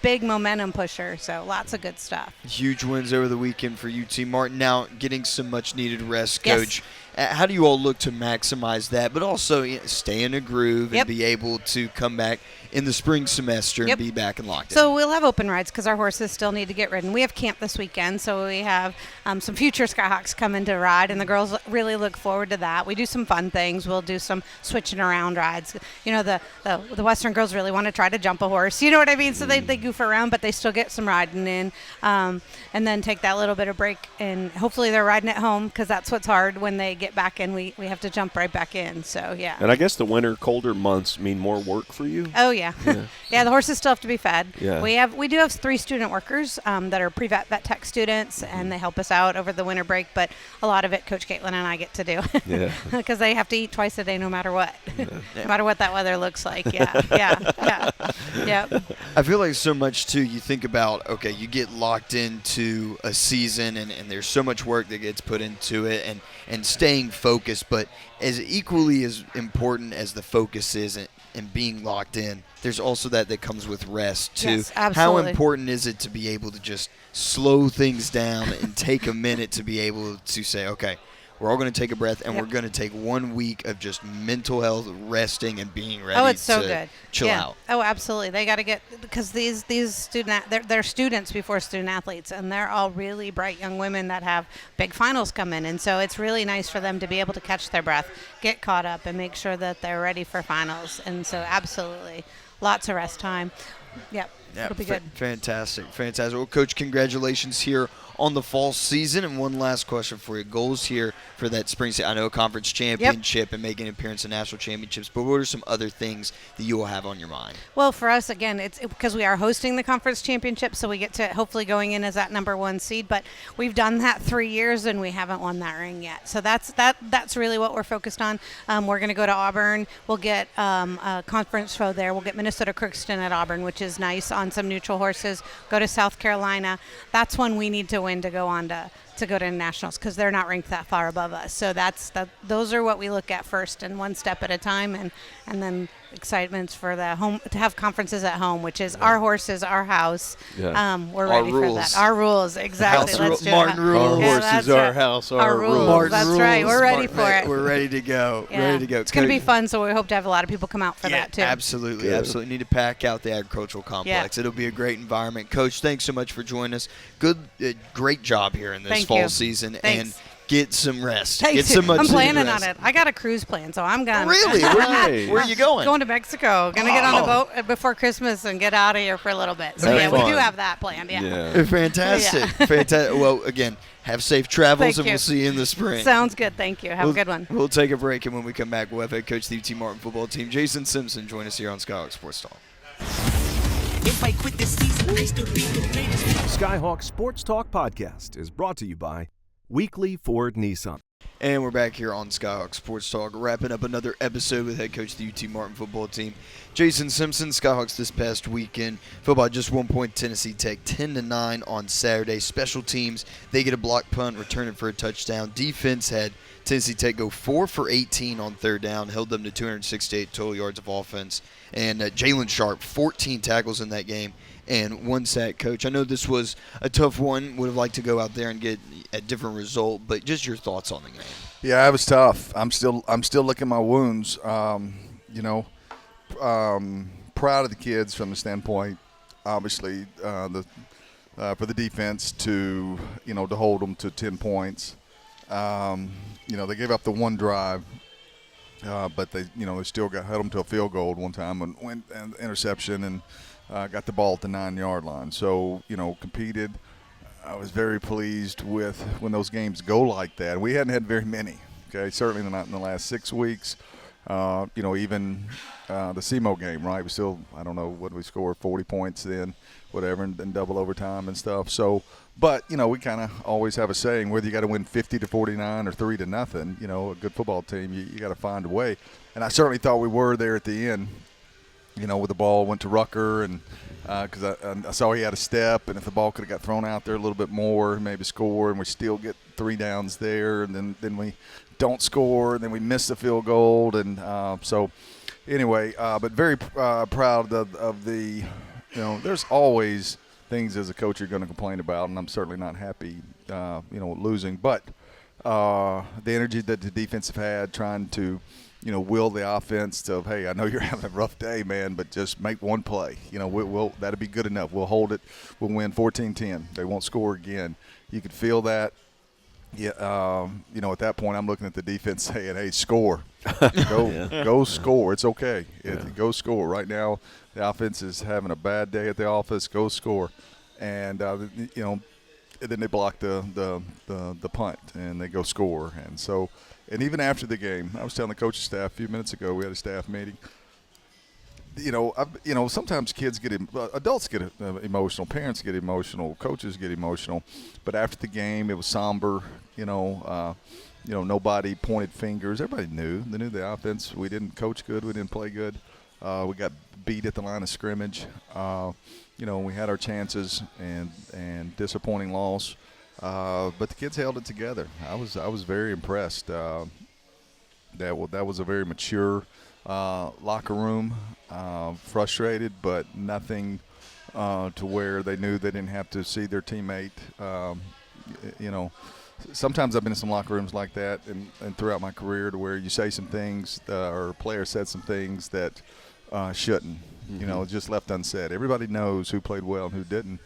big momentum pusher. So lots of good stuff. Huge wins over the weekend for UT Martin. Now getting some much needed rest, Yes. Coach. How do you all look to maximize that, but also stay in a groove and be able to come back in the spring semester and be back and locked in? So we'll have open rides because our horses still need to get ridden. We have camp this weekend, so we have some future Skyhawks coming to ride, and the girls really look forward to that. We do some fun things. We'll do some switching around rides. You know, the Western girls really want to try to jump a horse. You know what I mean? So they goof around, but they still get some riding in, and then take that little bit of break. And hopefully they're riding at home because that's what's hard when they get back in. We have to jump right back in. So, yeah. And I guess the winter, colder months mean more work for you? Oh, yeah. Yeah, the horses still have to be fed. Yeah. We do have 3 student workers that are pre-vet vet tech students, and they help us out over the winter break, but a lot of it Coach Caitlin and I get to do because they have to eat twice a day no matter what. No matter what that weather looks like. Yeah. I feel like so much too, you think about, okay, you get locked into a season and there's so much work that gets put into it and staying focused, but as equally as important as the focus is and being locked in, there's also that comes with rest too. Yes, How absolutely. important is it to be able to just slow things down and take a minute to be able to say, okay, we're all going to take a breath, and Yep. we're going to take 1 week of just mental health, resting, and being ready Oh, it's so to good. chill Yeah. out. Oh, absolutely. They got to get, because these they're students before student athletes, and they're all really bright young women that have big finals come in, and so it's really nice for them to be able to catch their breath, get caught up, and make sure that they're ready for finals. And so, absolutely, lots of rest time. Yep. Yeah, It'll be good. Fantastic. Well, Coach, congratulations here on the fall season. And one last question for you. Goals here for that spring season. I know a conference championship and making an appearance in national championships, but what are some other things that you will have on your mind? Well, for us, again, it's because we are hosting the conference championship, so we get to hopefully going in as that number 1 seed. But we've done that 3 years, and we haven't won that ring yet. So that's really what we're focused on. We're going to go to Auburn. We'll get a conference show there. We'll get Minnesota Crookston at Auburn, which is nice, on some neutral horses. Go to South Carolina. That's when we need to win to go on to go to nationals, because they're not ranked that far above us. So those are what we look at first, and one step at a time, and then excitements for the home, to have conferences at home, which is our horses, our house. Yeah. We're Our ready rules. for that. Our rules, exactly. House Let's rule- do Martin it. rules. Our Yeah, horses, that's our right. house, Our our rules. rules. Martin That's right. rules. We're ready Martin, for it. We're ready to go. Yeah. Ready to go. It's going to be Coach- fun, so we hope to have a lot of people come out for that, too. Absolutely. Good. Absolutely. Need to pack out the agricultural complex. It'll be a great environment. Coach, thanks so much for joining us. Great job here in this Thank fall you. season. Thanks. And get some rest. Thanks. Get some much I'm planning rest. on it. I got a cruise plan, so I'm going. Really? Nice. Where are you going? Going to Mexico. Going to get on the boat before Christmas and get out of here for a little bit. So, That's yeah, we do fun. have that planned. Yeah. Fantastic. Fantastic. Well, again, have safe travels, Thank and you. we'll see you in the spring. Sounds good. Thank you. Have a good one. We'll take a break, and when we come back, we'll have head coach of the UT Martin football team, Jason Simpson, join us here on Skyhawk Sports Talk. If I quit this season, I still be the greatest. Skyhawk Sports Talk Podcast is brought to you by Weekly Ford Nissan. And we're back here on Skyhawk Sports Talk, wrapping up another episode with head coach of the UT Martin football team, Jason Simpson. Skyhawks this past weekend fell by just 1 point. Tennessee Tech 10-9 on Saturday. Special teams, they get a block punt, returning for a touchdown. Defense had Tennessee Tech go 4 for 18 on third down, held them to 268 total yards of offense. And Jalen Sharp, 14 tackles in that game and 1 sack. Coach, I know this was a tough one. Would have liked to go out there and get a different result, but just your thoughts on the game. Yeah, it was tough. I'm still licking my wounds. Proud of the kids from the standpoint, obviously, for the defense to hold them to 10 points. They gave up the one drive, but they still held them to a field goal one time and went an interception and got the ball at the 9-yard line. So competed. I was very pleased with when those games go like that. We hadn't had very many. Okay, certainly not in the last 6 weeks. Even the SEMO game, right? We still, I don't know, what did we score, 40 points then, whatever, and then double overtime and stuff. So, but, we kind of always have a saying, whether you got to win 50-49 or 3-0, a good football team, you got to find a way. And I certainly thought we were there at the end, with the ball went to Rucker, and because I saw he had a step, and if the ball could have got thrown out there a little bit more, maybe score, and we still get 3 downs there, and then we don't score, and then we miss the field goal, and so anyway, but very proud of the, there's always things as a coach you're going to complain about, and I'm certainly not happy, losing, but the energy that the defense have had trying to, will the offense to, hey, I know you're having a rough day, man, but just make one play. We'll that'll be good enough. We'll hold it. We'll win 14-10. They won't score again. You could feel that. Yeah, at that point, I'm looking at the defense saying, hey, score. Go score. It's okay. Go score. Right now, the offense is having a bad day at the office. Go score. And, and then they block the punt, and they go score. And so – and even after the game, I was telling the coaching staff a few minutes ago, we had a staff meeting. Sometimes kids adults get emotional, parents get emotional, coaches get emotional. But after the game, it was somber. Nobody pointed fingers. Everybody knew. They knew the offense. We didn't coach good. We didn't play good. We got beat at the line of scrimmage. We had our chances and disappointing loss. But the kids held it together. I was very impressed. That was a very mature locker room. frustrated, but nothing to where they knew they didn't have to see their teammate. Sometimes I've been in some locker rooms like that and throughout my career to where you say some things or a player said some things that shouldn't, just left unsaid. Everybody knows who played well and who didn't.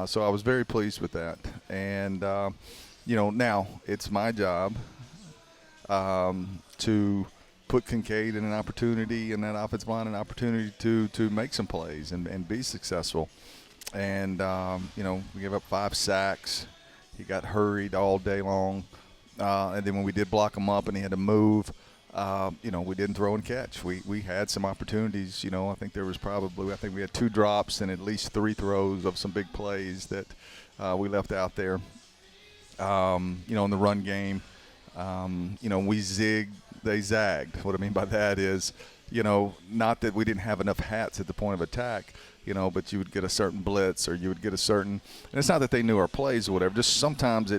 So I was very pleased with that. And, now it's my job to put Kincaid in an opportunity and that offensive line an opportunity to make some plays and be successful. And, we gave up 5 sacks. He got hurried all day long. And then when we did block him up and he had to move, we didn't throw and catch. We had some opportunities. I think we had 2 drops and at least 3 throws of some big plays that we left out there. In the run game, we zigged, they zagged. What I mean by that is, not that we didn't have enough hats at the point of attack, but you would get a certain blitz or you would get a certain – and it's not that they knew our plays or whatever. Just sometimes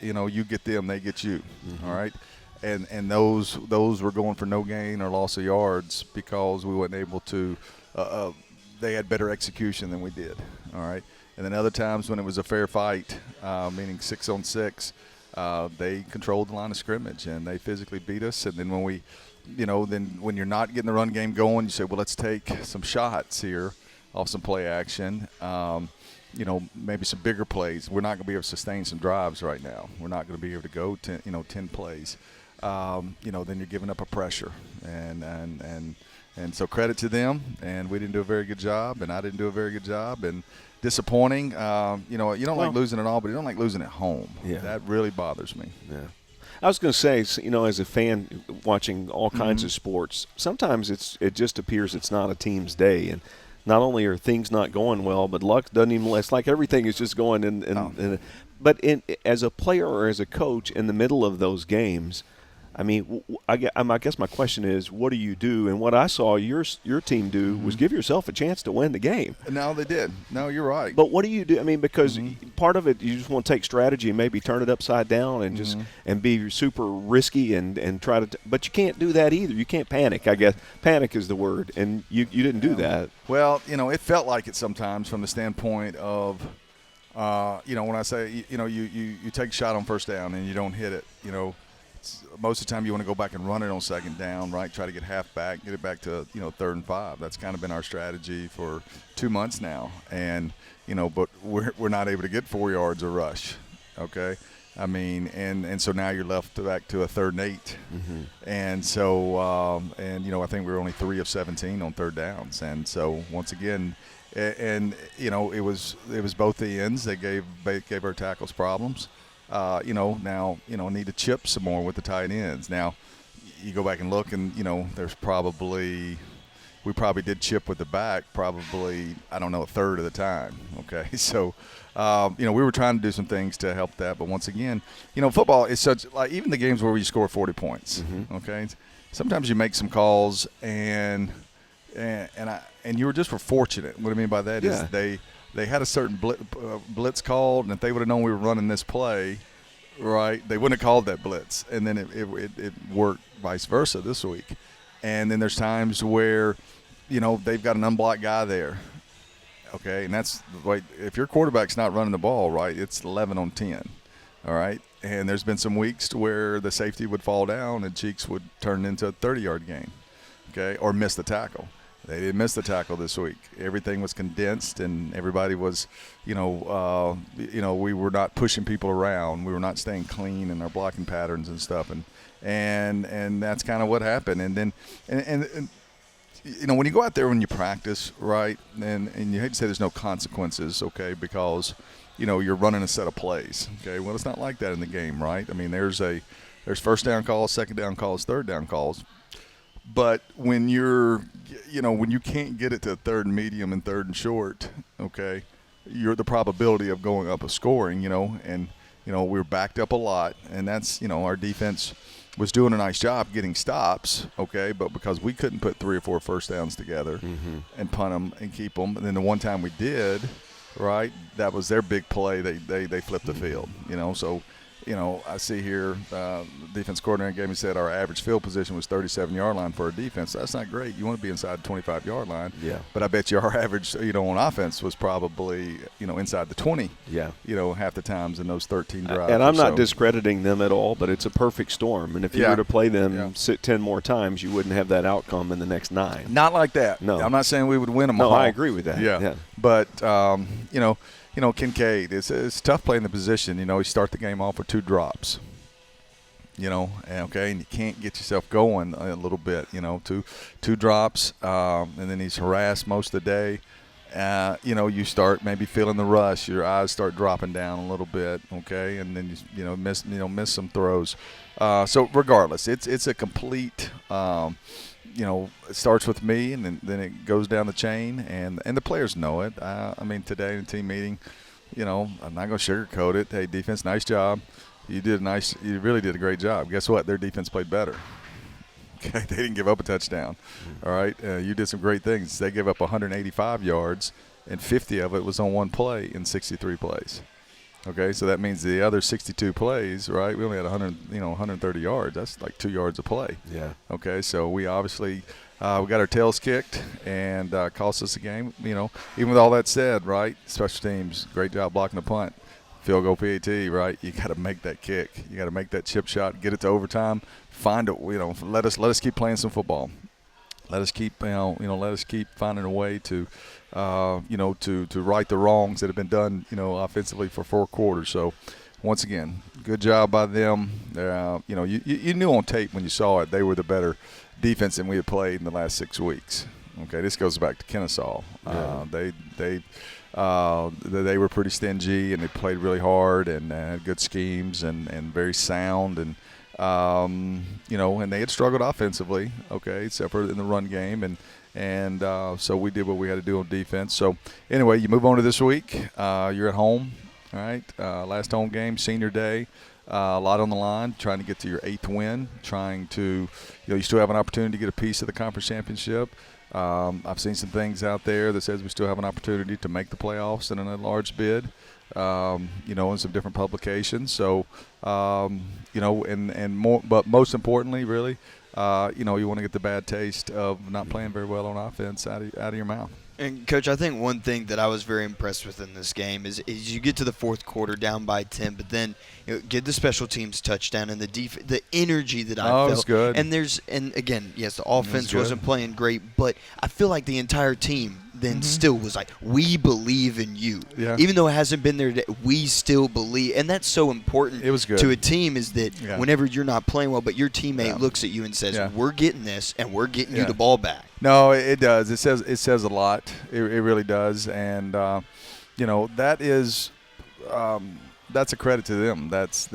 you get them, they get you, all right? And those were going for no gain or loss of yards because we weren't able to they had better execution than we did, all right? And then other times when it was a fair fight, meaning 6-on-6, they controlled the line of scrimmage and they physically beat us. And then when when you're not getting the run game going, you say, well, let's take some shots here off some play action, maybe some bigger plays. We're not going to be able to sustain some drives right now. We're not going to be able to go 10 plays. Then you're giving up a pressure. And so credit to them. And we didn't do a very good job, and I didn't do a very good job. And disappointing. You don't like losing at all, but you don't like losing at home. Yeah. That really bothers me. Yeah. I was going to say, as a fan watching all kinds of sports, sometimes it just appears it's not a team's day. And not only are things not going well, but luck doesn't even – it's like everything is just going but as a player or as a coach in the middle of those games, I mean, I guess my question is, what do you do? And what I saw your team do was give yourself a chance to win the game. No, they did. No, you're right. But what do you do? I mean, because part of it, you just want to take strategy and maybe turn it upside down and just and be super risky and try to. But you can't do that either. You can't panic. I guess panic is the word, and you didn't do that. Well, it felt like it sometimes from the standpoint of, when I say, you take a shot on first down and you don't hit it, most of the time you want to go back and run it on second down, right? Try to get half back, get it back to, 3rd and 5. That's kind of been our strategy for 2 months now. And, but we're not able to get 4 yards a rush, okay? I mean, and so now you're left back to a 3rd and 8. And so, I think we were only 3 of 17 on 3rd downs. And so once again, it was both the ends that gave our tackles problems. Need to chip some more with the tight ends. Now, you go back and look, and we probably did chip with the back probably, I don't know, a third of the time. Okay, so we were trying to do some things to help that, but once again, football is such like even the games where you score 40 points. Okay, sometimes you make some calls and you were just fortunate. What I mean by that is they had a certain blitz called, and if they would have known we were running this play, right, they wouldn't have called that blitz. And then it worked vice versa this week. And then there's times where, they've got an unblocked guy there, okay, and that's like if your quarterback's not running the ball right, it's 11 on 10, all right. And there's been some weeks to where the safety would fall down and Cheeks would turn into a 30-yard gain, okay, or miss the tackle. They didn't miss the tackle this week. Everything was condensed, and everybody was, we were not pushing people around. We were not staying clean in our blocking patterns and stuff, and that's kind of what happened. And then, and when you go out there when you practice, right, and you hate to say there's no consequences, okay, because you're running a set of plays, okay. Well, it's not like that in the game, right? I mean, there's first down calls, second down calls, third down calls. But when when you can't get it to 3rd and medium and 3rd and short, okay, the probability of going up a scoring, and we were backed up a lot, and that's our defense was doing a nice job getting stops, okay, but because we couldn't put 3 or 4 first downs together and punt them and keep them, and then the one time we did, right, that was their big play. They flipped the field, so. I see here the defense coordinator gave me said our average field position was 37-yard line for our defense. That's not great. You want to be inside the 25-yard line. Yeah. But I bet you our average, on offense was probably, inside the 20. Yeah. Half the times in those 13 drives. And I'm not discrediting them at all, but it's a perfect storm. And if you were to play them 10 more times, you wouldn't have that outcome in the next 9. Not like that. No. I'm not saying we would win them all. No, I agree with that. Yeah. But, Kincaid, it's tough playing the position. You start the game off with 2 drops. And you can't get yourself going a little bit, two drops, and then he's harassed most of the day. You start maybe feeling the rush. Your eyes start dropping down a little bit, okay, and then miss some throws. So regardless, it's a complete. It starts with me, and then it goes down the chain, and the players know it. Today in the team meeting, I'm not going to sugarcoat it. Hey, defense, nice job. You really did a great job. Guess what? Their defense played better. Okay, they didn't give up a touchdown. All right, you did some great things. They gave up 185 yards, and 50 of it was on one play in 63 plays. Okay, so that means the other 62 plays, right? We only had 130 yards. That's like 2 yards a play. Yeah. Okay, so we obviously we got our tails kicked and cost us a game. Even with all that said, right? Special teams, great job blocking the punt. Field goal PAT, right? You got to make that kick. You got to make that chip shot, get it to overtime. Find it. Let us keep playing some football. Let us keep let us keep finding a way to to right the wrongs that have been done offensively for 4 quarters. So once again, good job by them. You knew on tape when you saw it they were the better defense than we had played in the last 6 weeks. Okay, this goes back to Kennesaw. Yeah. They were pretty stingy, and they played really hard and had good schemes and very sound, and and they had struggled offensively, okay, except for in the run game, and so we did what we had to do on defense. So anyway, you move on to this week. You're at home, all right, last home game, senior day. A lot on the line, trying to get to your 8th win, trying to, you still have an opportunity to get a piece of the conference championship. I've seen some things out there that says we still have an opportunity to make the playoffs in a large bid, in some different publications. So, and more, but most importantly, really, you want to get the bad taste of not playing very well on offense out of your mouth. And, Coach, I think one thing that I was very impressed with in this game is you get to the 4th quarter down by 10, but then get the special teams touchdown and the energy that I felt. Was good. And again, yes, the offense wasn't playing great, but I feel like the entire team then still was like, we believe in you. Yeah. Even though it hasn't been there today, we still believe. And that's so important to a team is that whenever you're not playing well, but your teammate looks at you and says, we're getting this, and we're getting you the ball back. No, it does. It says a lot. It really does. And, that is that's a credit to them. That's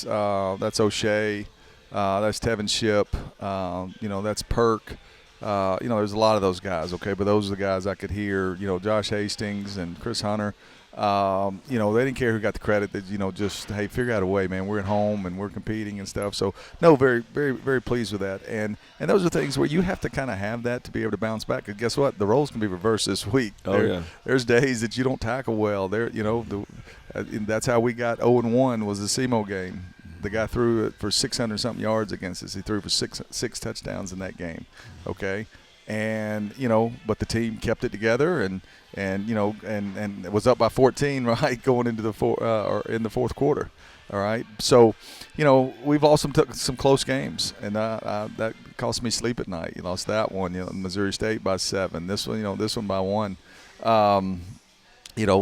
O'Shea. That's Tevin Ship. That's Perk. There's a lot of those guys, okay, but those are the guys I could hear, Josh Hastings and Chris Hunter. They didn't care who got the credit. That just hey, figure out a way, man. We're at home and we're competing and stuff. So no, very, very, very pleased with that. And those are things where you have to kind of have that to be able to bounce back. And guess what? The roles can be reversed this week. There's days that you don't tackle well. That's how we got 0-1 was the SEMO game. The guy threw it for 600-something yards against us. He threw for six touchdowns in that game, okay? And, but the team kept it together and it was up by 14, right, going into the in the 4th quarter, all right? So, we've also took some close games, and that cost me sleep at night. You lost that one, Missouri State by 7. This one, this one by 1.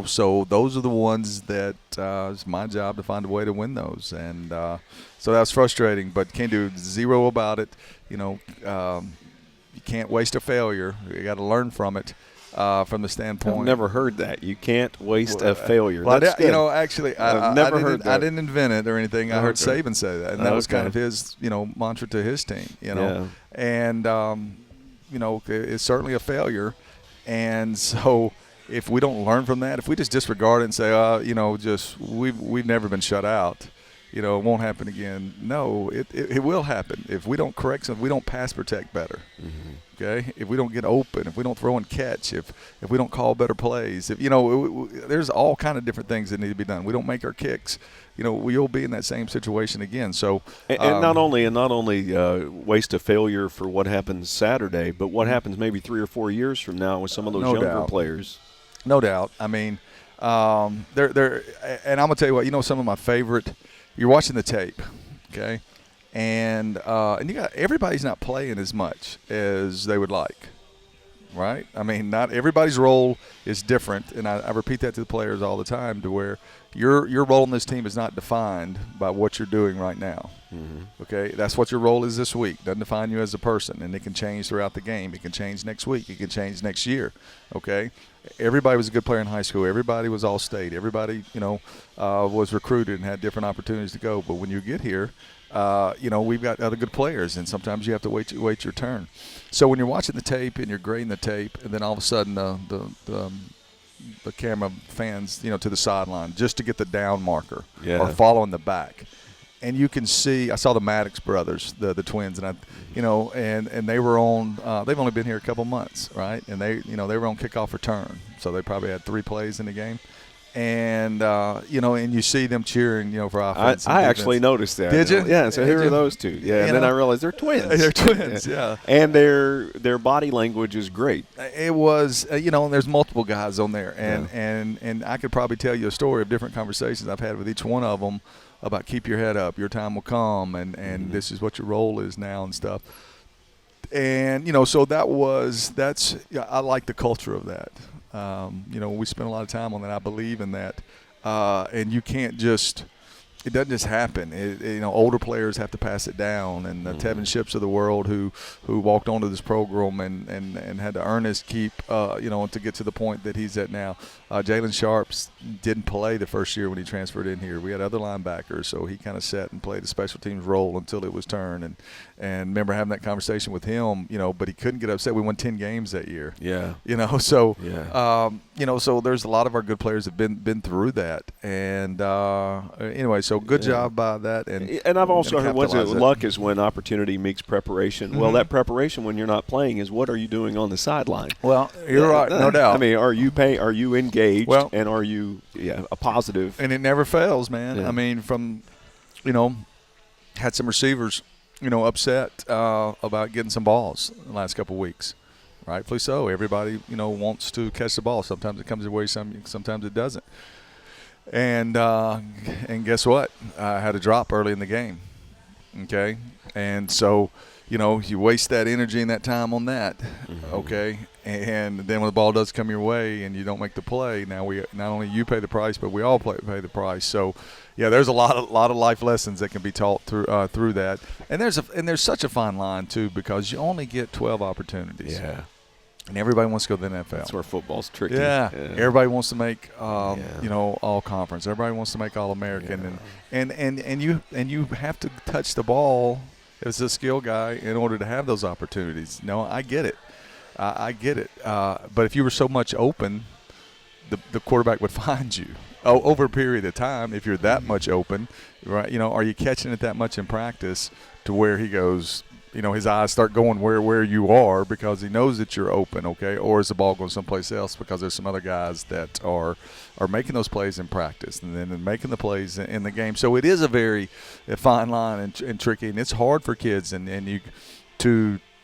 So those are the ones that it's my job to find a way to win those. And so that's frustrating, but can't do zero about it. You can't waste a failure. You got to learn from it from the standpoint. I've never heard that. You can't waste a failure. Well, that's good. Actually, I've never heard that. I didn't invent it or anything. I heard Saban say that, and that was kind of his, mantra to his team, And, it's certainly a failure. And so – if we don't learn from that, if we just disregard it and say, we've never been shut out, it won't happen again. No, it will happen if we don't correct something. We don't pass protect better. Okay, if we don't get open, if we don't throw and catch, if we don't call better plays, there's all kind of different things that need to be done. We don't make our kicks. We'll be in that same situation again. So, and not only waste of failure for what happens Saturday, but what happens maybe 3 or 4 years from now with some of those younger players. No doubt. I mean, they're and I'm gonna tell you what. Some of my favorite. You're watching the tape, okay, and you got everybody's not playing as much as they would like, right? I mean, not everybody's role is different, and I repeat that to the players all the time, to where your role in this team is not defined by what you're doing right now. Okay, that's what your role is this week. Doesn't define you as a person, and it can change throughout the game. It can change next week. It can change next year. Okay, everybody was a good player in high school. Everybody was all state. Everybody, was recruited and had different opportunities to go. But when you get here, we've got other good players, and sometimes you have to wait your turn. So when you're watching the tape and you're grading the tape, and then all of a sudden the camera fans, to the sideline just to get the down marker or following the back. And you can see, I saw the Maddox brothers, the twins, and and they were on. They've only been here a couple months, right? And they were on kickoff return, so they probably had 3 plays in the game. And and you see them cheering, for offense. I actually noticed that. Did you? Yeah. So who are those two? Yeah. And then I realized they're twins. They're twins. Yeah. And their body language is great. It was, and there's multiple guys on there, and I could probably tell you a story of different conversations I've had with each one of them about keep your head up, your time will come, and this is what your role is now and stuff. And so I like the culture of that. We spend a lot of time on that. I believe in that, and you can't just. It doesn't just happen. Older players have to pass it down, and the Tevin Ships of the world who walked onto this program and had to earn his keep, to get to the point that he's at now. Jalen Sharps didn't play the first year when he transferred in here. We had other linebackers, so he kind of sat and played a special teams role until it was turned. And remember having that conversation with him, but he couldn't get upset. We won 10 games that year. Yeah. So so there's a lot of our good players have been through that. And anyway, so good job by that. And I've also heard luck is when opportunity meets preparation. Well, that preparation when you're not playing is what are you doing on the sideline? Well, you're right, no doubt. I mean, are you engaged, and are you a positive? And it never fails, man. Yeah. I mean, had some receivers, upset about getting some balls the last couple of weeks. Rightfully so. Everybody, wants to catch the ball. Sometimes it comes their way, sometimes it doesn't. And guess what? I had a drop early in the game. Okay, and so you waste that energy and that time on that. Okay, and then when the ball does come your way and you don't make the play, now not only you pay the price, but we all pay the price. So, yeah, there's a lot of life lessons that can be taught through that. And there's such a fine line too, because you only get 12 opportunities. Yeah. And everybody wants to go to the NFL. That's where football's tricky. Yeah. Everybody wants to make all conference. Everybody wants to make all American, and you have to touch the ball as a skill guy in order to have those opportunities. No, I get it. I get it. But if you were so much open, the quarterback would find you over a period of time. If you're that much open, right? Are you catching it that much in practice to where he goes? His eyes start going where you are because he knows that you're open, okay? Or is the ball going someplace else because there's some other guys that are making those plays in practice and then making the plays in the game. So it is a very fine line and tricky, and it's hard for kids and you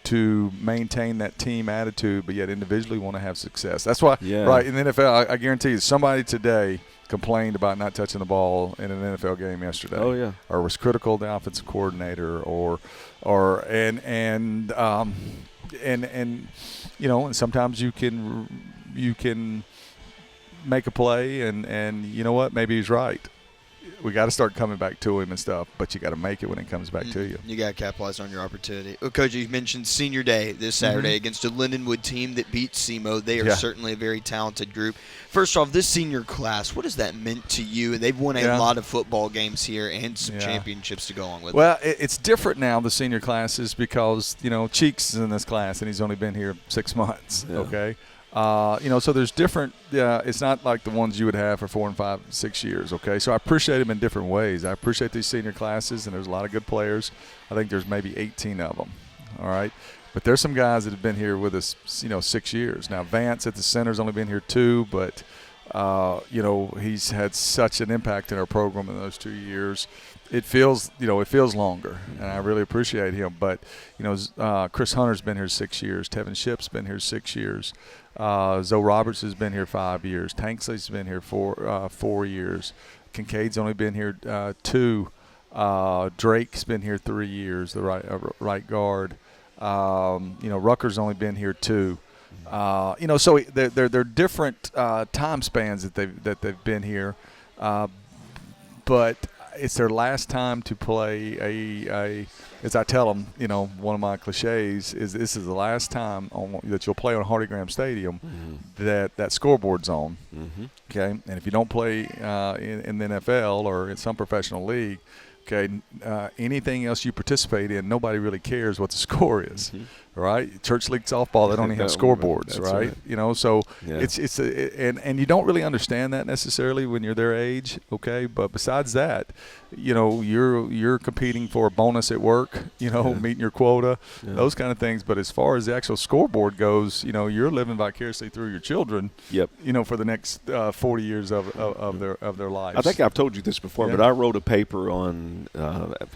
to maintain that team attitude, but yet individually want to have success. That's why, right, in the NFL, I guarantee you somebody today complained about not touching the ball in an NFL game yesterday. Oh, yeah. Or was critical of the offensive coordinator and sometimes you can make a play and you know what, maybe he's right. We got to start coming back to him and stuff, but you got to make it when it comes back to you. You got to capitalize on your opportunity. Coach, you mentioned Senior Day this Saturday against a Lindenwood team that beat SEMO. They are certainly a very talented group. First off, this senior class, what has that meant to you? They've won a lot of football games here and some championships to go along with it. Well, it's different now, the senior classes, because, Cheeks is in this class, and he's only been here 6 months, okay? So there's different. It's not like the ones you would have for 4 and 5, 6 years. Okay, so I appreciate them in different ways. I appreciate these senior classes, and there's a lot of good players. I think there's maybe 18 of them. All right, but there's some guys that have been here with us, 6 years now. Vance at the center's only been here 2, but he's had such an impact in our program in those 2 years. It feels longer, and I really appreciate him. But Chris Hunter's been here 6 years. Tevin Ship's been here 6 years. Zoe Roberts has been here 5 years. Tanksley's been here 4 years. Kincaid's only been here 2. Drake's been here 3 years. The right guard. Rucker's only been here 2. So they're different time spans that they've been here, but it's their last time to play as I tell them, one of my cliches is this is the last time that you'll play on Hardy Graham Stadium that scoreboard's on. Okay, and if you don't play in the NFL or in some professional league, okay, anything else you participate in, nobody really cares what the score is. Right? Church league softball, they don't even have scoreboards, right? So and you don't really understand that necessarily when you're their age, okay? But besides that, you're competing for a bonus at work, meeting your quota, those kind of things. But as far as the actual scoreboard goes, you're living vicariously through your children, for the next 40 years of their lives. I think I've told you this before, but I wrote a paper on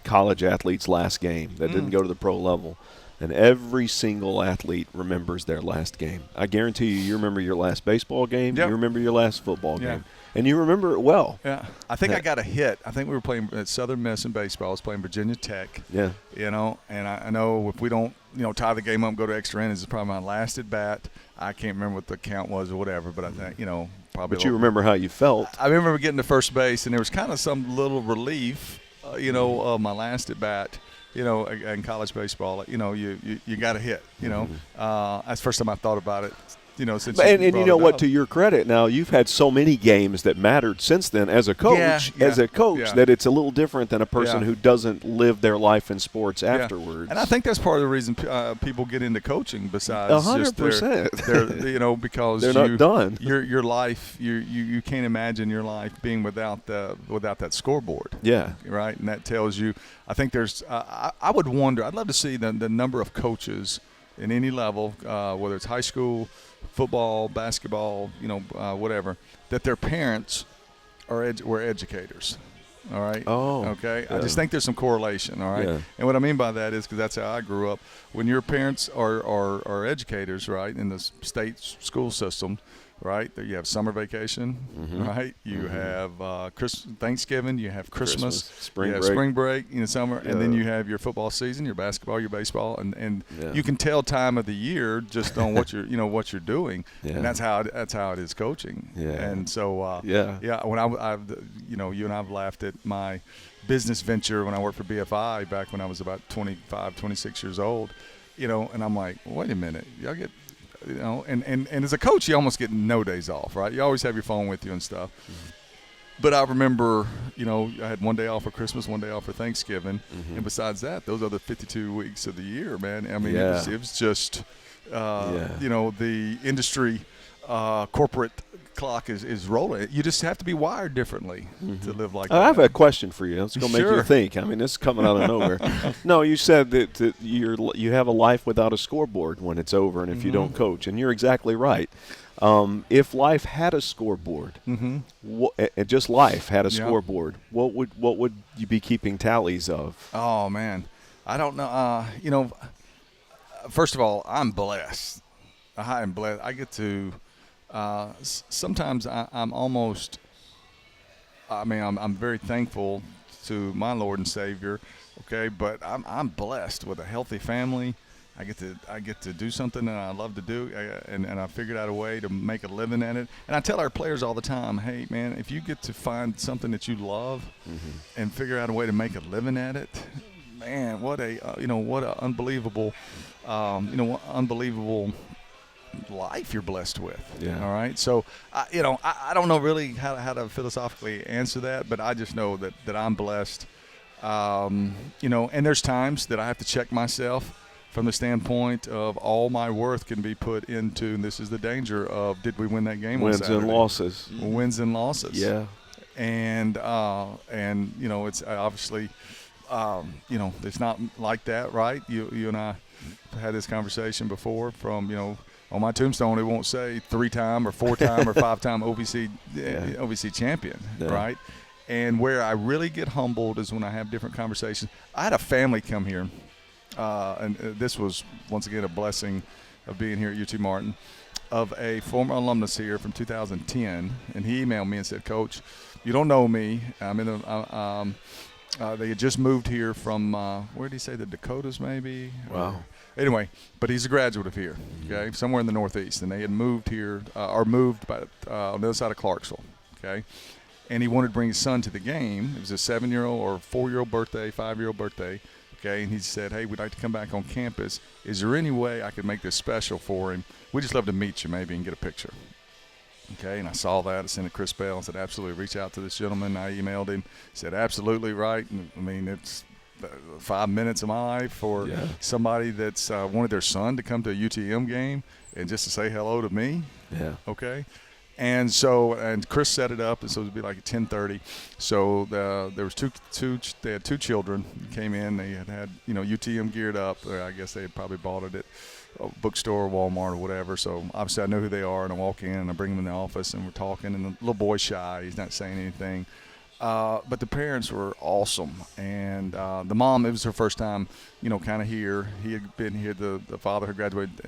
college athletes' last game that didn't go to the pro level. And every single athlete remembers their last game. I guarantee you remember your last baseball game, you remember your last football game, and you remember it well. Yeah, I think I got a hit. I think we were playing at Southern Miss in baseball. I was playing Virginia Tech. Yeah. And I know if we don't, tie the game up and go to extra innings, it's probably my last at bat. I can't remember what the count was or whatever, but I think, probably. But you remember how you felt. I remember getting to first base, and there was kind of some little relief, of my last at bat. In college baseball, you got a hit. That's the first time I thought about it. Since to your credit, now you've had so many games that mattered since then as a coach. That it's a little different than a person who doesn't live their life in sports afterwards. And I think that's part of the reason people get into coaching. Besides 100%, because they're not done. Your life, you can't imagine your life being without that scoreboard. Yeah, right. And that tells you. I think there's. I would wonder. I'd love to see the number of coaches in any level, whether it's high school, football, basketball, whatever, that their parents were educators. All right. Oh. Okay. Yeah. I just think there's some correlation. All right. Yeah. And what I mean by that is because that's how I grew up. When your parents are educators, right, in the state school system, right, there you have summer vacation, right? You have Thanksgiving. You have Christmas. Spring break. Summer, and then you have your football season, your basketball, your baseball, and you can tell time of the year just on what you're what you're doing, and that's how it is coaching. Yeah. And so when I've you and I've laughed at my business venture when I worked for BFI back when I was about 25, 26 years old, and I'm like, wait a minute, y'all get. And as a coach, you almost get no days off, right? You always have your phone with you and stuff. But I remember, I had one day off for Christmas, one day off for Thanksgiving. And besides that, those other 52 weeks of the year, man. I mean, it was just, the industry corporate clock is rolling. You just have to be wired differently to live like that. I have a question for you. It's going to make you think. I mean, this is coming out of nowhere. No, you said that you have a life without a scoreboard when it's over and if you don't coach, and you're exactly right. If life had a scoreboard, just life had a scoreboard, what would you be keeping tallies of? Oh, man. I don't know. First of all, I'm blessed. I am blessed. I get to sometimes I'm almost I'm very thankful to my Lord and Savior, okay, but I'm blessed with a healthy family. I get to do something that I love to do, and I figured out a way to make a living at it. And I tell our players all the time, hey man, if you get to find something that you love and figure out a way to make a living at it, man, what a unbelievable life you're blessed with. Yeah. All right. So, I don't know really how to philosophically answer that, but I just know that I'm blessed. And there's times that I have to check myself. from the standpoint of all my worth can be put into, and this is the danger of, did we win that game on Saturday? Wins and losses. Wins and losses. Yeah. And it's obviously, it's not like that, right? You and I had this conversation before from, on my tombstone, it won't say 3-time or 4-time or 5-time OVC champion, right? And where I really get humbled is when I have different conversations. I had a family come here, and this was, once again, a blessing of being here at UT Martin, of a former alumnus here from 2010, and he emailed me and said, Coach, you don't know me. They had just moved here from, where did he say, the Dakotas maybe? Wow. Anyway, but he's a graduate of here, okay, somewhere in the Northeast, and they had moved here, on the other side of Clarksville, okay, and he wanted to bring his son to the game. It was a 7-year-old or 4-year-old birthday, 5-year-old birthday, okay, and he said, hey, we'd like to come back on campus. Is there any way I could make this special for him? We'd just love to meet you maybe and get a picture. Okay, and I saw that. I sent it to Chris Bell and said, absolutely, reach out to this gentleman. I emailed him, said, absolutely, right. And, I mean, it's 5 minutes of my life for somebody that's wanted their son to come to a UTM game and just to say hello to me. Yeah. Okay. And so, and Chris set it up, and so it would be like at 10:30. So there was they had two children came in. They had UTM geared up. I guess they had probably bought it at a bookstore, Walmart, or whatever. So obviously I know who they are, and I walk in and I bring them in the office, and we're talking. And the little boy's shy; he's not saying anything. But the parents were awesome, and the mom, it was her first time, kind of here. He had been here. The father had graduated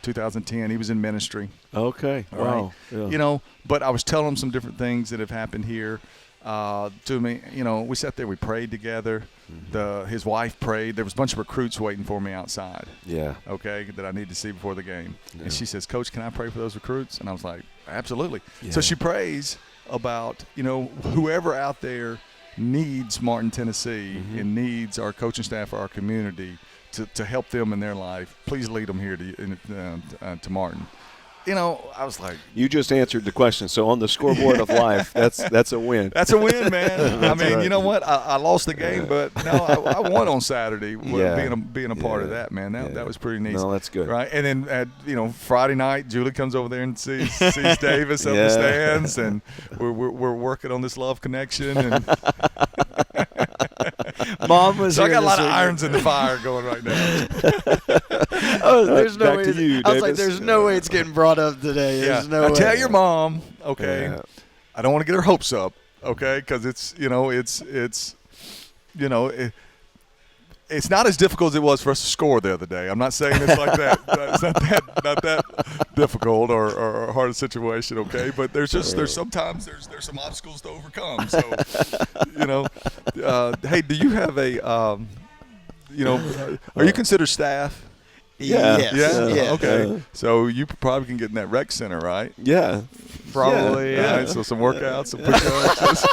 2010. He was in ministry. Okay. Wow. Right? Yeah. But I was telling him some different things that have happened here to me. We sat there, we prayed together. Mm-hmm. His wife prayed. There was a bunch of recruits waiting for me outside. Yeah. Okay, that I need to see before the game. Yeah. And she says, Coach, can I pray for those recruits? And I was like, absolutely. Yeah. So she prays about, whoever out there needs Martin, Tennessee, mm-hmm. and needs our coaching staff or our community to help them in their life. Please lead them here to Martin. I was like, you just answered the question. So on the scoreboard of life, that's a win. That's a win, man. I mean, right. You know what? I lost the game, but no, I won on Saturday. Being a part of that, man. That was pretty neat. No, that's good. Right, and then Friday night, Julie comes over there and sees Davis up the stands, and we're working on this love connection. And Mom was. So I got a lot of irons in the fire going right now. There's no way. I was like, there's no way it's getting brought up today. There's no way. Tell your mom, okay. Yeah. I don't want to get her hopes up, okay, because it's it's not as difficult as it was for us to score the other day. I'm not saying it's like that. It's not that difficult or hard a situation, okay? But there's sometimes there's some obstacles to overcome. So, hey, do you have are you considered staff? Yeah. Yeah. Okay. So you probably can get in that rec center, right? Yeah. Probably. Yeah. Right, so some workouts, some push-ups.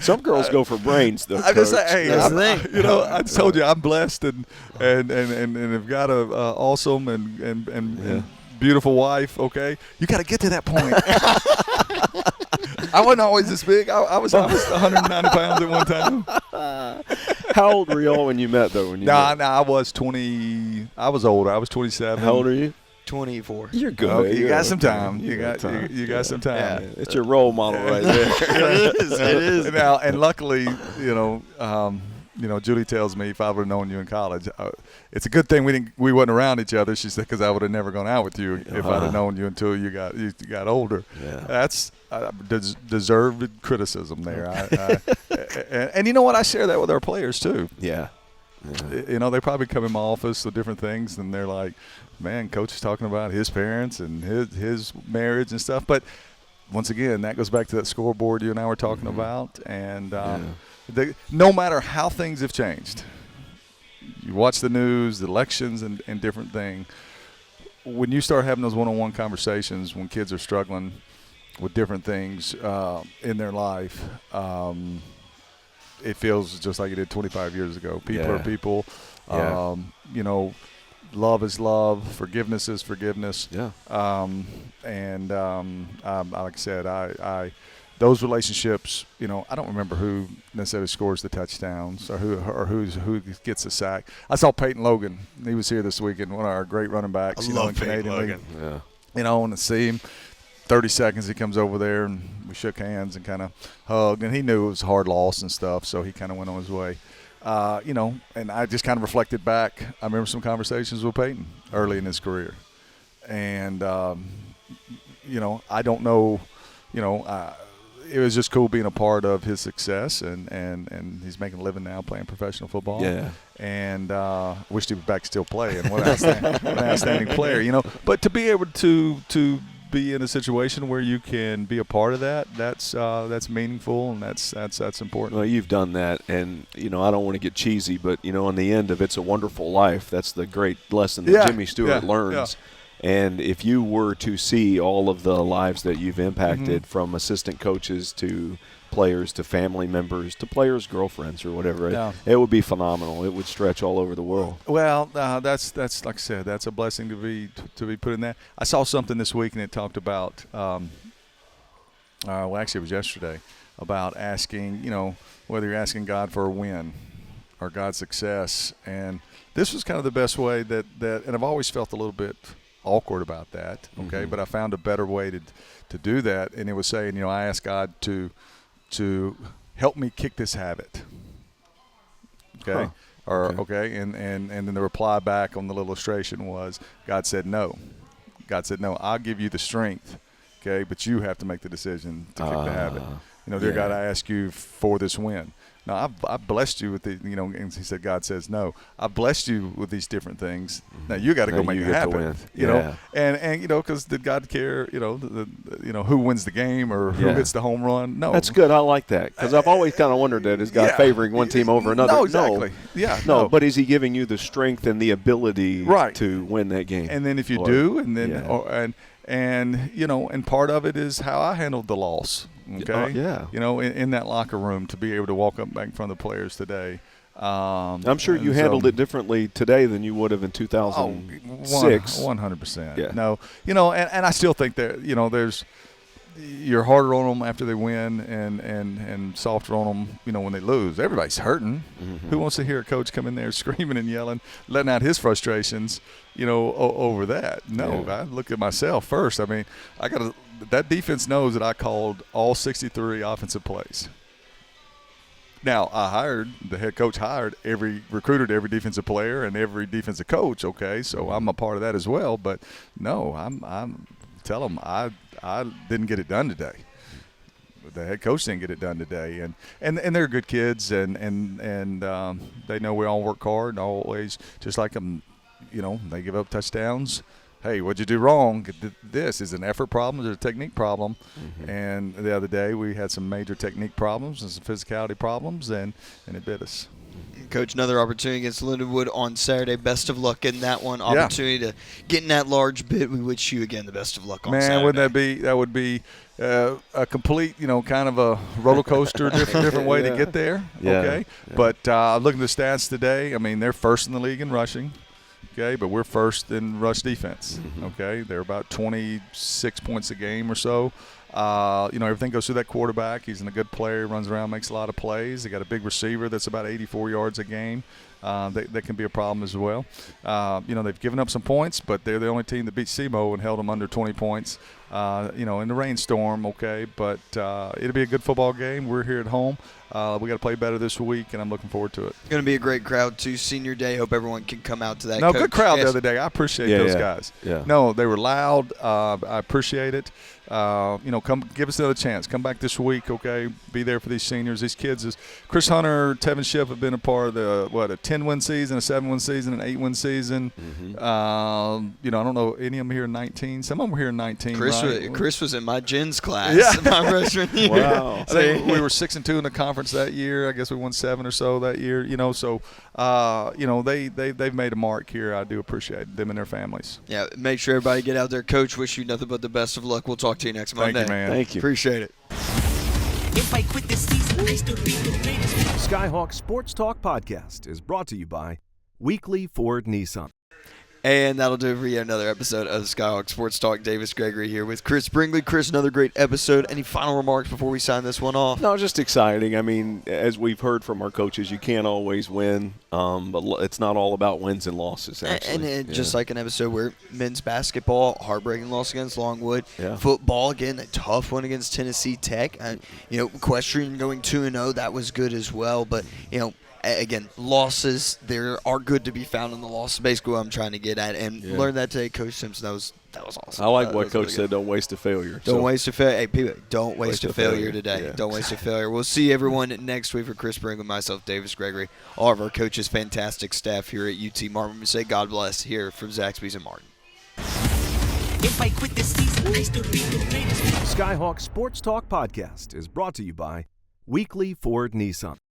Some girls go for brains, though. I just say, hey, that's the thing. I told you I'm blessed and have got a awesome and beautiful wife. Okay, you got to get to that point. I wasn't always this big. I was 190 pounds at one time. How old were you all when you met, though? I was 20. I was older. I was 27. How old are you? 24. You're good. Okay, you got some time. You got some time. Yeah. It's your role model right there. It is. Now, and luckily, Julie tells me if I would have known you in college, it's a good thing we wasn't around each other. She said, because I would have never gone out with you if I'd have known you until you got older. Yeah. That's deserved criticism there. And you know what? I share that with our players too. Yeah. They probably come in my office with different things, and they're like, man, Coach is talking about his parents and his marriage and stuff. But once again, that goes back to that scoreboard you and I were talking about. And no matter how things have changed, you watch the news, the elections, and different things, when you start having those one-on-one conversations when kids are struggling with different things in their life, it feels just like it did 25 years ago. People are people. Yeah. Love is love. Forgiveness is forgiveness. Yeah. Like I said, those relationships, I don't remember who necessarily scores the touchdowns or who gets the sack. I saw Peyton Logan. He was here this weekend, one of our great running backs. I love in Peyton Canadian Logan. League. Yeah. And to see him, 30 seconds he comes over there and we shook hands and kind of hugged. And he knew it was a hard loss and stuff, so he kind of went on his way. And I just kind of reflected back. I remember some conversations with Peyton early in his career. And, I don't know, it was just cool being a part of his success, and he's making a living now playing professional football. Yeah. And wished he was back still playing. What an outstanding player, But to be able to be in a situation where you can be a part of that, that's meaningful, and that's important. Well, you've done that, and I don't want to get cheesy, but in the end of It's a Wonderful Life, that's the great lesson that Jimmy Stewart learns. And if you were to see all of the lives that you've impacted, from assistant coaches to players to family members to players' girlfriends or whatever, it would be phenomenal. It would stretch all over the world. Well, that's like I said, that's a blessing to be put in that. I saw something this week, and it talked about, actually it was yesterday, about asking, whether you're asking God for a win or God's success. And this was kind of the best way that and I've always felt a little bit awkward about that, okay, but I found a better way to do that, and it was saying, I asked God to help me kick this habit, okay, and then the reply back on the little illustration was, God said no. I'll give you the strength, okay, but you have to make the decision to kick the habit. Dear God, I ask you for this win. Now, I've blessed you with and he said, God says no. I've blessed you with these different things. Now, you got to go make it happen. And because did God care, who wins the game or who hits the home run? No. That's good. I like that, because I've always kind of wondered that. Is God favoring one team over another? No, exactly. No, but is he giving you the strength and the ability to win that game? And then if you do, and then and part of it is how I handled the loss. Okay. In that locker room, to be able to walk up back in front of the players today. I'm sure you handled it differently today than you would have in 2006. 100%. Yeah. No, and I still think that there's you're harder on them after they win, and softer on them, when they lose. Everybody's hurting. Mm-hmm. Who wants to hear a coach come in there screaming and yelling, letting out his frustrations, over that? No, I look at myself first. I mean, that defense knows that I called all 63 offensive plays. Now, the head coach recruited every defensive player and every defensive coach, okay, so I'm a part of that as well. But, no, I'm tell them I didn't get it done today. The head coach didn't get it done today. And they're good kids, and they know we all work hard and always, just like them, they give up touchdowns. Hey, what'd you do wrong? This is an effort problem. It's a technique problem. Mm-hmm. And the other day we had some major technique problems and some physicality problems, and it bit us. Coach, another opportunity against Lindenwood on Saturday. Best of luck in that one. Opportunity to get in that large bid. We wish you, again, the best of luck on Saturday. Man, that would be a complete, kind of a roller coaster, different way to get there. Yeah. Okay. Yeah. But looking at the stats today, I mean, they're first in the league in rushing. Okay, but we're first in rush defense. Mm-hmm. Okay, they're about 26 points a game or so. Everything goes through that quarterback. He's a good player, runs around, makes a lot of plays. They got a big receiver that's about 84 yards a game. That can be a problem as well. They've given up some points, but they're the only team that beat SEMO and held them under 20 points. In the rainstorm, okay, but it'll be a good football game. We're here at home. We got to play better this week, and I'm looking forward to it. It's going to be a great crowd, too. Senior Day. Hope everyone can come out to that. No, good crowd the other day. I appreciate those guys. Yeah. No, they were loud. I appreciate it. Come give us another chance. Come back this week, okay? Be there for these seniors. These kids, Chris Hunter, Tevin Shipp have been a part of a 10-win season, a 7-win season, an 8-win season. Mm-hmm. I don't know any of them here in 19. Some of them were here in 19. Chris was in my Gins class. Yeah. My freshman year. Wow. I think we were 6-2 in the conference that year. I guess we won 7 or so that year. They've made a mark here. I do appreciate them and their families. Yeah, make sure everybody get out there. Coach, wish you nothing but the best of luck. We'll talk to you next Monday. Thank you, man. Thank you. Appreciate it. If I quit this season, I still be the greatest. Skyhawk Sports Talk Podcast is brought to you by Weekly Ford Nissan. And that'll do it for yet another episode of Skyhawk Sports Talk. Davis Gregory here with Chris Brinkley. Chris, another great episode. Any final remarks before we sign this one off? No, just exciting. I mean, as we've heard from our coaches, you can't always win, but it's not all about wins and losses, actually. And just like an episode where men's basketball, heartbreaking loss against Longwood. Yeah. Football, again, a tough one against Tennessee Tech. Equestrian going 2-0, that was good as well. But, again, losses, there are good to be found in the losses. Basically what I'm trying to get at. And learned that today, Coach Simpson. That was awesome. I like what Coach said, don't waste a failure. Don't waste a failure. Hey, people, don't waste a failure failure today. Yeah. Don't waste a failure. We'll see everyone next week. For Chris Brinkley, myself, Davis Gregory, all of our coaches, fantastic staff here at UT Martin. We say God bless here from Zaxby's and Martin. If I quit this season, I still be the greatest. Skyhawk Sports Talk Podcast is brought to you by Weekly Ford Nissan.